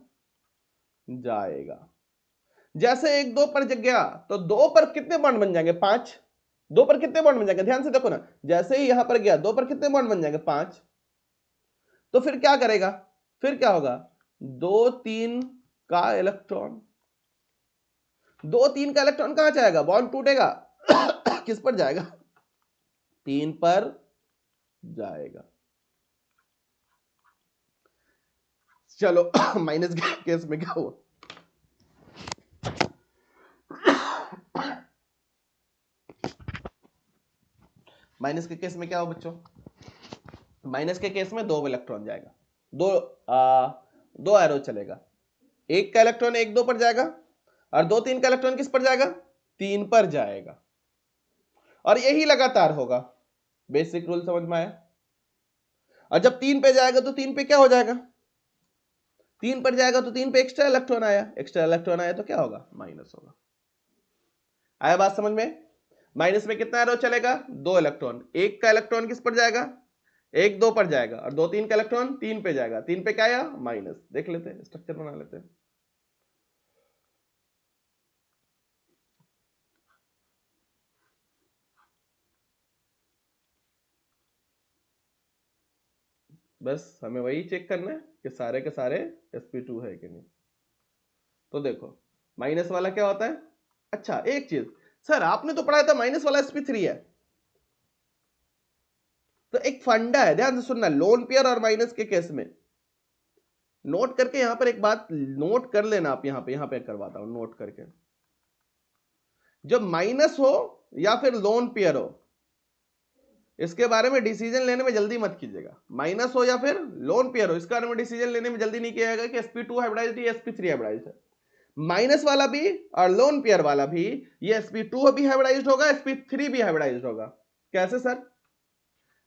जाएगा। जैसे एक दो पर जग गया तो दो पर कितने बॉन्ड बन जाएंगे? पांच। दो पर कितने बॉन्ड बन जाएंगे? ध्यान से देखो ना, जैसे ही यहां पर गया दो पर कितने बॉन्ड बन जाएंगे? पांच। तो फिर क्या करेगा? फिर क्या होगा? दो तीन का इलेक्ट्रॉन, दो तीन का इलेक्ट्रॉन कहां जाएगा? बॉन्ड टूटेगा किस पर जाएगा? तीन पर जाएगा। चलो माइनस के केस में क्या हुआ? माइनस के केस में क्या हो बच्चों, माइनस के केस में 2 इलेक्ट्रॉन जाएगा, दो एरो चलेगा, एक का इलेक्ट्रॉन 1 2 पर जाएगा और 2 3 का इलेक्ट्रॉन किस पर जाएगा, 3 पर जाएगा, और यही लगातार होगा। बेसिक रूल समझ में आया। और जब 3 पे जाएगा तो 3 पे क्या हो जाएगा, 3 पर जाएगा तो 3 पे एक्स्ट्रा इलेक्ट्रॉन आया, एक्स्ट्रा इलेक्ट्रॉन आया तो क्या होगा, माइनस होगा। आया बात समझ में। माइनस में कितना एरो चलेगा, 2 इलेक्ट्रॉन, एक का इलेक्ट्रॉन किस पर जाएगा, 1 2 पर जाएगा, और 2 3 का इलेक्ट्रॉन 3 पे जाएगा, 3 पे क्या आया, माइनस। देख लेते हैं, स्ट्रक्चर बना लेते हैं। बस हमें वही चेक करना है कि सारे के सारे sp2 है कि नहीं। तो देखो माइनस वाला क्या होता है, अच्छा एक चीज सर आपने तो पढ़ाया था माइनस वाला sp3 है, तो एक फंडा है, ध्यान से सुनना, लोन पेयर और माइनस के केस में नोट करके, यहां पर एक बात नोट कर लेना आप, यहां पे करवाता हूं नोट करके। जब माइनस हो या फिर लोन पेयर हो, इसके बारे में डिसीजन लेने में जल्दी मत कीजिएगा। माइनस हो या फिर लोन पेयर हो, इसके बारे में डिसीजन लेने में जल्दी नहीं किया जाएगा कि sp2 हाइब्रिडाइज्ड है, sp3 हाइब्रिडाइज्ड है। माइनस वाला भी और लोन पेयर वाला भी, ये sp2 भी हाइब्रिडाइज्ड होगा, sp3 भी हाइब्रिडाइज्ड होगा। कैसे सर,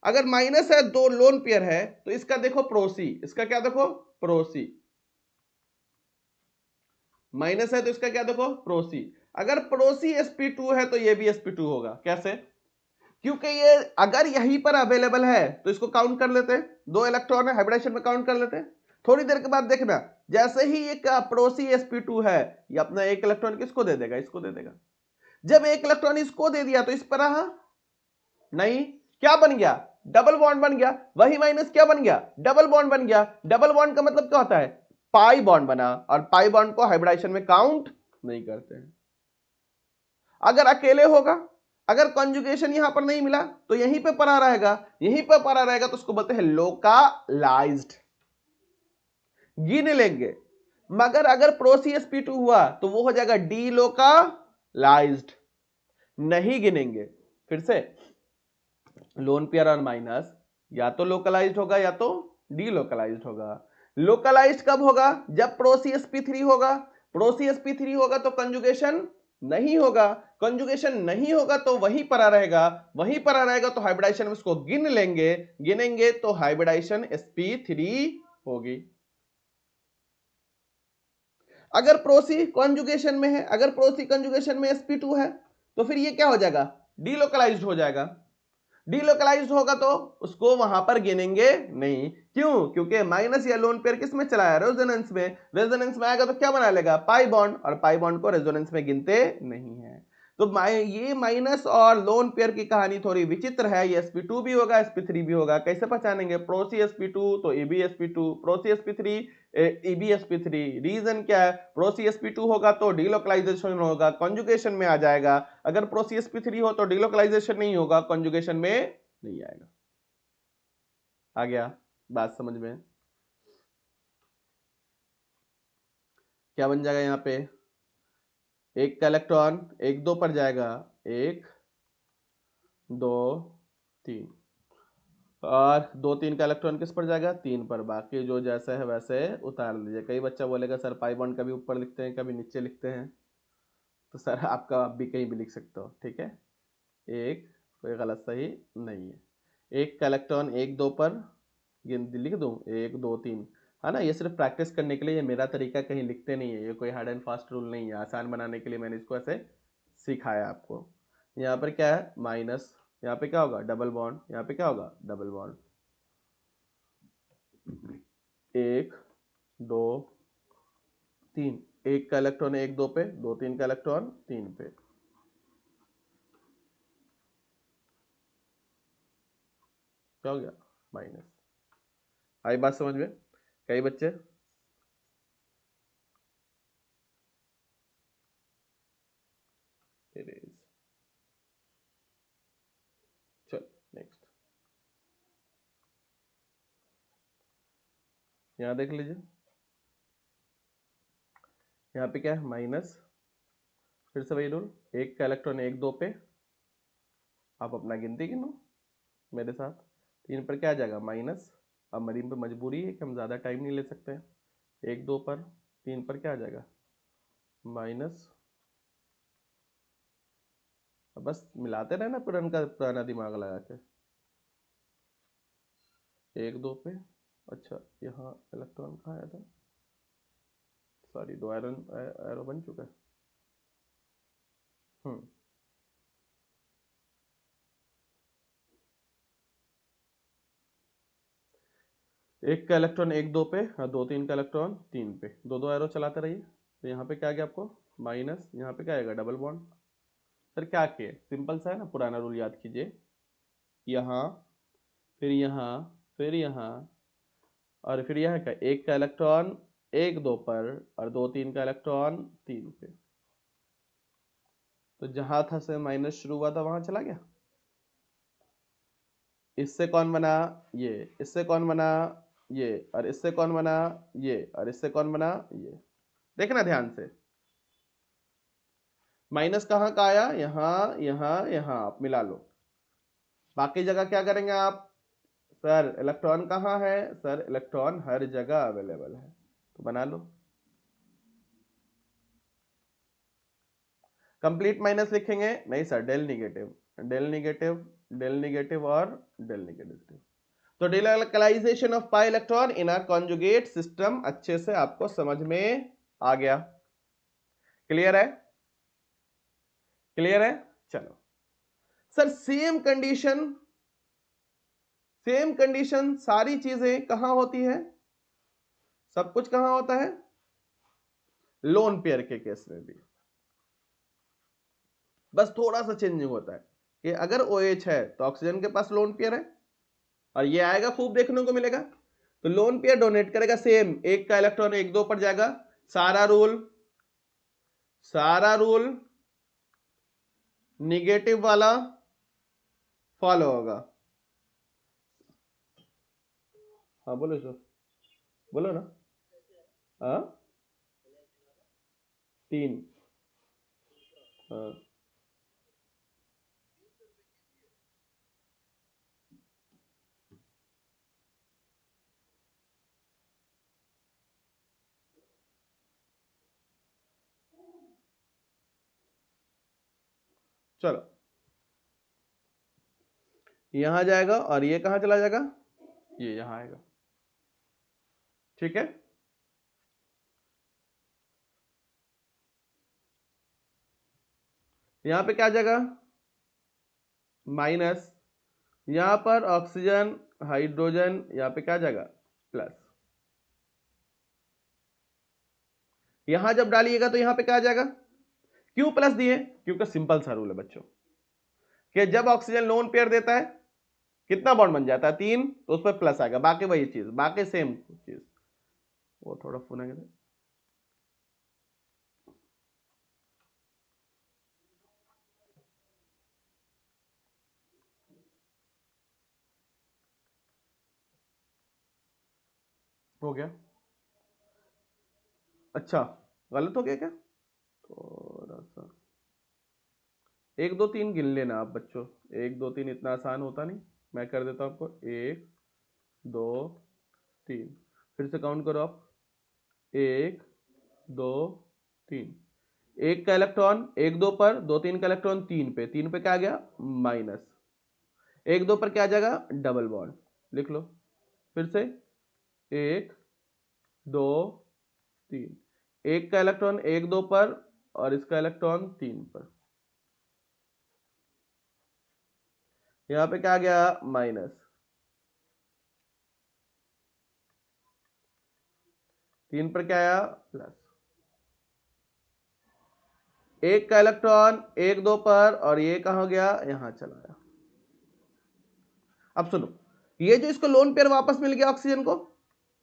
अगर माइनस है, 2 लोन पेयर है, तो इसका देखो प्रोसी, इसका क्या देखो प्रोसी, माइनस है तो इसका क्या देखो प्रोसी। अगर प्रोसी sp2 है तो ये भी sp2 होगा। कैसे, क्योंकि ये अगर यहीं पर अवेलेबल है तो इसको काउंट कर लेते हैं, 2 इलेक्ट्रॉन है, हाइब्रिडेशन में काउंट कर लेते हैं। थोड़ी देर के बाद देखना, जैसे ही एक पड़ोसी sp2 है, ये अपना एक इलेक्ट्रॉन किसको दे देगा, इसको दे देगा। जब एक इलेक्ट्रॉन इसको दे दिया तो इस पर रहा नहीं, क्या बन गया, डबल बॉन्ड बन गया। वही माइनस क्या बन गया, डबल बॉन्ड बन गया। डबल बॉन्ड का मतलब क्या होता है, पाई बॉन्ड बना, और पाई बॉन्ड को हाइब्रिडाइजेशन में काउंट नहीं करते हैं। अगर अकेले होगा, अगर कॉन्जुगेशन यहां पर नहीं मिला तो यहीं पे पड़ा रहेगा, यहीं पे पड़ा रहेगा, तो उसको बोलते हैं लोकलाइज्ड, गिन लेंगे। मगर अगर प्रोसी sp2 हुआ तो वो हो जाएगा डीलोकलाइज्ड, नहीं गिनेंगे। फिर से, लोन पेयर और माइनस या तो लोकलाइज्ड होगा या तो डीलोकलाइज्ड होगा। लोकलाइज्ड कब होगा, जब प्रोसी sp3 होगा। प्रोसी sp3 होगा तो कंजुगेशन नहीं होगा, कंजुगेशन नहीं होगा तो वहीं पड़ा रहेगा, वहीं पड़ा रहेगा तो हाइब्रिडाइजेशन में उसको गिन लेंगे, गिनेंगे तो हाइब्रिडाइजेशन sp3 होगी। अगर प्रोसी कंजुगेशन में है, अगर प्रोसी कंजुगेशन में sp2 है, तो फिर ये क्या हो जाएगा, डीलोकलाइज्ड हो जाएगा। डीलोकलाइज्ड होगा तो उसको वहां पर गिनेंगे नहीं। क्यों, क्योंकि माइनस या लोन पेयर किस में चला है, रेजोनेंस में। रेजोनेंस में आएगा तो क्या बना लेगा, पाई बॉन्ड, और पाई बॉन्ड को रेजोनेंस में गिनते नहीं है। तो ये माइनस और लोन पेयर की कहानी थोड़ी विचित्र है। ये sp2 भी होगा, sp3 भी होगा। कैसे पहचानेंगे, प्रोसी sp2 तो ab sp2, प्रोसी sp3 ab sp3। Reason क्या है, प्रोसी sp2 होगा तो डीलोकलाइजेशन होगा, कॉन्जुगेशन में आ जाएगा। अगर प्रोसी sp3 हो तो डीलोकलाइजेशन नहीं होगा, कॉन्जुगेशन में नहीं आएगा। आ गया बात समझ में। क्या बन जाएगा यहाँ पे, एक का इलेक्ट्रॉन 1 2 पर जाएगा, 1 2 3, और 2 3 का इलेक्ट्रॉन किस पर जाएगा, 3 पर। बाकी जो जैसे है वैसे उतार लीजिए। कई बच्चा बोलेगा सर पाई बॉन्ड कभी ऊपर लिखते हैं कभी नीचे लिखते हैं, तो सर आपका आप भी कहीं भी लिख सकते हो, ठीक है। एक, कोई गलत सही नहीं है। एक का इलेक्ट्रॉन 1 2 पर लिख दूं, 1 2 3, है ना। ये सिर्फ प्रैक्टिस करने के लिए, ये मेरा तरीका, कहीं लिखते नहीं है, ये कोई हार्ड एंड फास्ट रूल नहीं है। आसान बनाने के लिए मैंने इसको ऐसे सिखाया आपको। यहाँ पर क्या है, माइनस, यहाँ पे क्या होगा, डबल बॉन्ड, यहाँ पे क्या होगा, डबल बॉन्ड। 1 2 3, एक का इलेक्ट्रॉन 1 2 पे, 2 3 का इलेक्ट्रॉन 3 पे। क्या हो गया, माइनस। आई बात समझ में। कई बच्चे, चल नेक्स्ट, यहाँ देख लीजिए, यहाँ पे क्या है, माइनस। फिर से वही रूल, एक का इलेक्ट्रॉन 1 2 पे, आप अपना गिनती गिनो, मेरे साथ। 3 पर क्या आ जाएगा माइनस। अब मरीम पे मजबूरी है कि हम ज़्यादा टाइम नहीं ले सकते हैं। 1 2 पर 3 पर क्या आ जाएगा माइनस। अब बस मिलाते रहना पुराना दिमाग लगा के। 1 2 पे। अच्छा यहाँ इलेक्ट्रॉन कहाँ आया था, सॉरी 2 आयरन एरो बन चुका है। हम्म एक का इलेक्ट्रॉन 1 2 पे और 2 3 का इलेक्ट्रॉन 3 पे, दो दो एरो चलाते रहिए। तो यहाँ पे क्या आ गया आपको माइनस, यहाँ पे क्या आएगा डबल बॉन्ड। सर क्या किए, सिंपल सा है ना, पुराना रूल याद कीजिए। यहाँ फिर यहाँ फिर यहाँ और फिर यहाँ का एक का इलेक्ट्रॉन 1 2 पर और 2 3 का इलेक्ट्रॉन 3 पे। तो जहां था से माइनस शुरू हुआ था वहां चला गया। इससे कौन बना ये, इससे कौन बना ये, और इससे कौन बना ये, और इससे कौन बना ये। देखना ध्यान से, माइनस कहाँ का आया, यहाँ यहाँ यहाँ, आप मिला लो। बाकी जगह क्या करेंगे आप, सर इलेक्ट्रॉन कहाँ है, सर इलेक्ट्रॉन हर जगह अवेलेबल है, तो बना लो। कंप्लीट माइनस लिखेंगे नहीं sir, del negative, del negative, del negative और डेल निगेटिव। तो delocalisation of pi electron in a conjugate system अच्छे से आपको समझ में आ गया। क्लियर है, क्लियर है। चलो सर सेम कंडीशन सारी चीजें कहां होती है, सब कुछ कहां होता है, लोन पेयर के केस में भी। बस थोड़ा सा चेंजिंग होता है कि अगर OH है तो ऑक्सीजन के पास लोन पेयर है, और ये आएगा खूब देखने को मिलेगा। तो लोन पेयर डोनेट करेगा सेम, एक का इलेक्ट्रॉन 1 2 पर जाएगा। सारा रूल निगेटिव वाला फॉलो होगा। हाँ बोलो सर, बोलो ना। हाँ 3। हाँ चलो, यहां जाएगा और ये कहां चला जाएगा, ये यहां आएगा। ठीक है, यहां पे क्या जाएगा माइनस, यहां पर ऑक्सीजन हाइड्रोजन, यहां पे क्या जाएगा प्लस। यहां जब डालिएगा तो यहां पे क्या जाएगा, क्यों प्लस दिए, क्योंकि सिंपल सा रूल है बच्चों कि जब ऑक्सीजन लोन पेयर देता है कितना बॉन्ड बन जाता है 3, तो उस पर प्लस आएगा, बाकी वही चीज, बाकी सेम चीज। वो थोड़ा फोन हो गया। अच्छा गलत हो गया क्या, थोड़ा सा 1 2 3 गिन लेना आप बच्चों। 1 2 3 इतना आसान होता नहीं, मैं कर देता हूं आपको। 1 2 3, फिर से काउंट करो आप। 1 2 3, एक का इलेक्ट्रॉन 1 2 पर, 2 3 का इलेक्ट्रॉन 3 पे, 3 पे क्या आ गया माइनस। 1 2 पर क्या आ जाएगा डबल बॉन्ड, लिख लो फिर से। 1 2 3, एक का इलेक्ट्रॉन 1 2 पर और इसका इलेक्ट्रॉन 3 पर, यहां पे क्या आ गया माइनस। 3 पर क्या आया प्लस। एक का इलेक्ट्रॉन 1 2 पर और ये कहां हो गया यहां चला गया। अब सुनो, ये जो इसको लोन पेयर वापस मिल गया ऑक्सीजन को,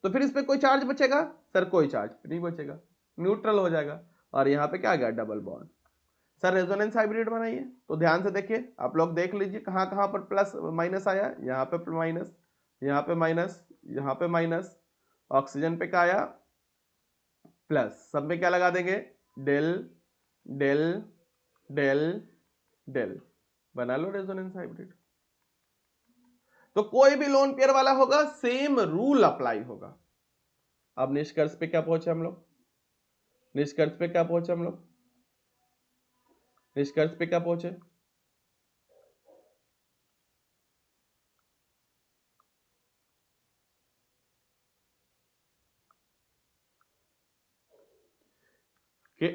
तो फिर इस पे कोई चार्ज बचेगा, सर कोई चार्ज नहीं बचेगा, न्यूट्रल हो जाएगा। और यहाँ पे क्या आ गया double bond. Sir resonance hybrid बनाइए, तो ध्यान से देखिए, आप लोग देख लीजिए कहाँ कहाँ पर प्लस माइनस आया, यहाँ पे माइनस, यहाँ पे माइनस, यहाँ पे माइनस, ऑक्सीजन पे क्या आया प्लस। सब में क्या लगा देंगे डेल डेल डेल डेल, बना लो रेजोनेंस हाइब्रिड। तो कोई भी लोन पेयर वाला होगा सेम रूल अप्लाई होगा। अब निष्कर्ष पे क्या पहुंचे हम लोग? निष्कर्ष पे क्या पहुंचे हम लोग? निष्कर्ष पे क्या पहुंचे? कि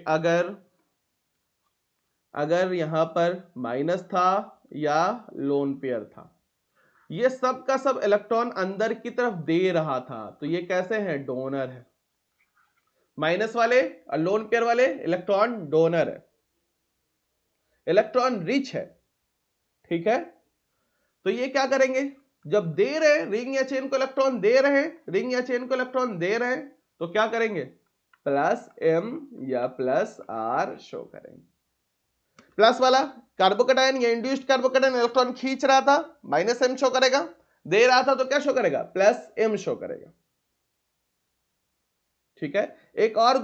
अगर यहां पर माइनस था या लोन पेयर था, ये सब का सब इलेक्ट्रॉन अंदर की तरफ दे रहा था, तो ये कैसे है? डोनर है। माइनस वाले और लोन पेयर वाले इलेक्ट्रॉन डोनर है, इलेक्ट्रॉन रिच है। ठीक है, तो ये क्या करेंगे? जब दे रहे हैं रिंग या चेन को इलेक्ट्रॉन दे रहे हैं, रिंग या चेन को इलेक्ट्रॉन दे रहे हैं, तो क्या करेंगे? प्लस एम या प्लस आर शो करेंगे। प्लस वाला कार्बोकेटायन या इंड्यूस्ड कार्बोकेटायन इलेक्ट्रॉन खींच रहा था, माइनस एम शो करेगा, दे रहा था तो क्या शो करेगा? प्लस एम शो करेगा। ठीक है, एक और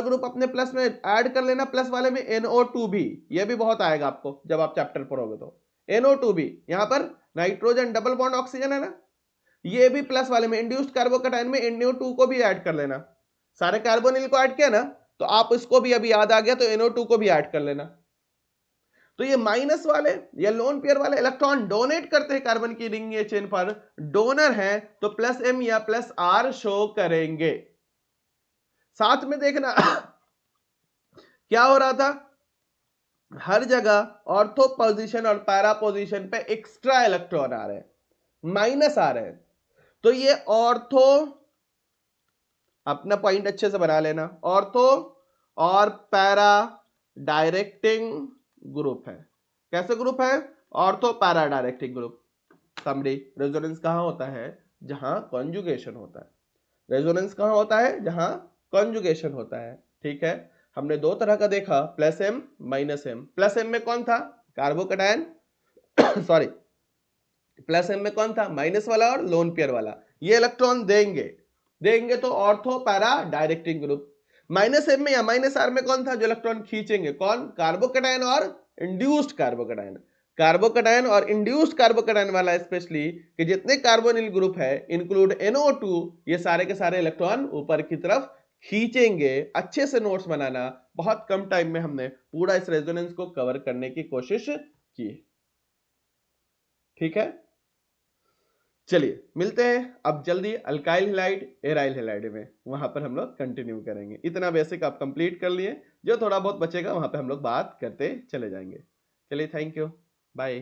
ग्रुप अपने प्लस में ऐड कर लेना, प्लस वाले में NO2 भी, ये भी बहुत आएगा आपको जब आप चैप्टर पढ़ोगे तो। NO2 भी, यहां पर नाइट्रोजन डबल बॉन्ड ऑक्सीजन है ना, ये भी प्लस वाले में, इंड्यूस्ड कार्बोकेटायन में NO2 को भी ऐड कर लेना। सारे कार्बोनिल को ऐड किया ना, तो आप इसको भी अभी याद आ गया तो NO2 को भी ऐड कर लेना। तो ये माइनस वाले या लोन पेयर वाले इलेक्ट्रॉन डोनेट करते हैं कार्बन की रिंग या चेन पर, डोनर है, तो प्लस एम या प्लस आर शो करेंगे। साथ में देखना क्या हो रहा था, हर जगह ऑर्थो पोजीशन और पैरा पोजीशन पे एक्स्ट्रा इलेक्ट्रॉन आ रहे हैं, माइनस आ रहे हैं। तो ये ऑर्थो, अपना पॉइंट अच्छे से बना लेना, ऑर्थो और पैरा डायरेक्टिंग ग्रुप है। कैसे ग्रुप है? Ortho para directing group. Summary, resonance कहां होता है? जहां कॉन्जुगेशन होता है। रेजोनेंस कहां होता है? जहां कॉन्जुगेशन होता है। ठीक है, हमने दो तरह का देखा, plus M minus M. Plus M में कौन था? कार्बोकेटायन सॉरी, प्लस एम में कौन था? माइनस वाला और लोन पेयर वाला। ये इलेक्ट्रॉन देंगे तो ortho para directing group. Minus M में या माइनस आर में कौन था जो इलेक्ट्रॉन खींचेंगे? कौन? कार्बोकेटायन और इंड्यूस्ड कार्बोकेटायन। कार्बोकेटायन और इंड्यूस्ड कार्बोकेटायन वाला स्पेशली, कि जितने कार्बोनिल ग्रुप है इंक्लूड NO2, ये सारे के सारे इलेक्ट्रॉन ऊपर की तरफ खींचेंगे। अच्छे से नोट्स बनाना, बहुत कम टाइम में हमने पूरा इस रेजोनेंस को कवर करने की कोशिश की। ठीक है, चलिए मिलते हैं अब जल्दी अल्काइल हैलाइड एराइल हैलाइड में, वहां पर हम लोग कंटिन्यू करेंगे। इतना बेसिक आप कंप्लीट कर लिए, जो थोड़ा बहुत बचेगा वहां पे हम लोग बात करते चले जाएंगे। चलिए, थैंक यू, बाय।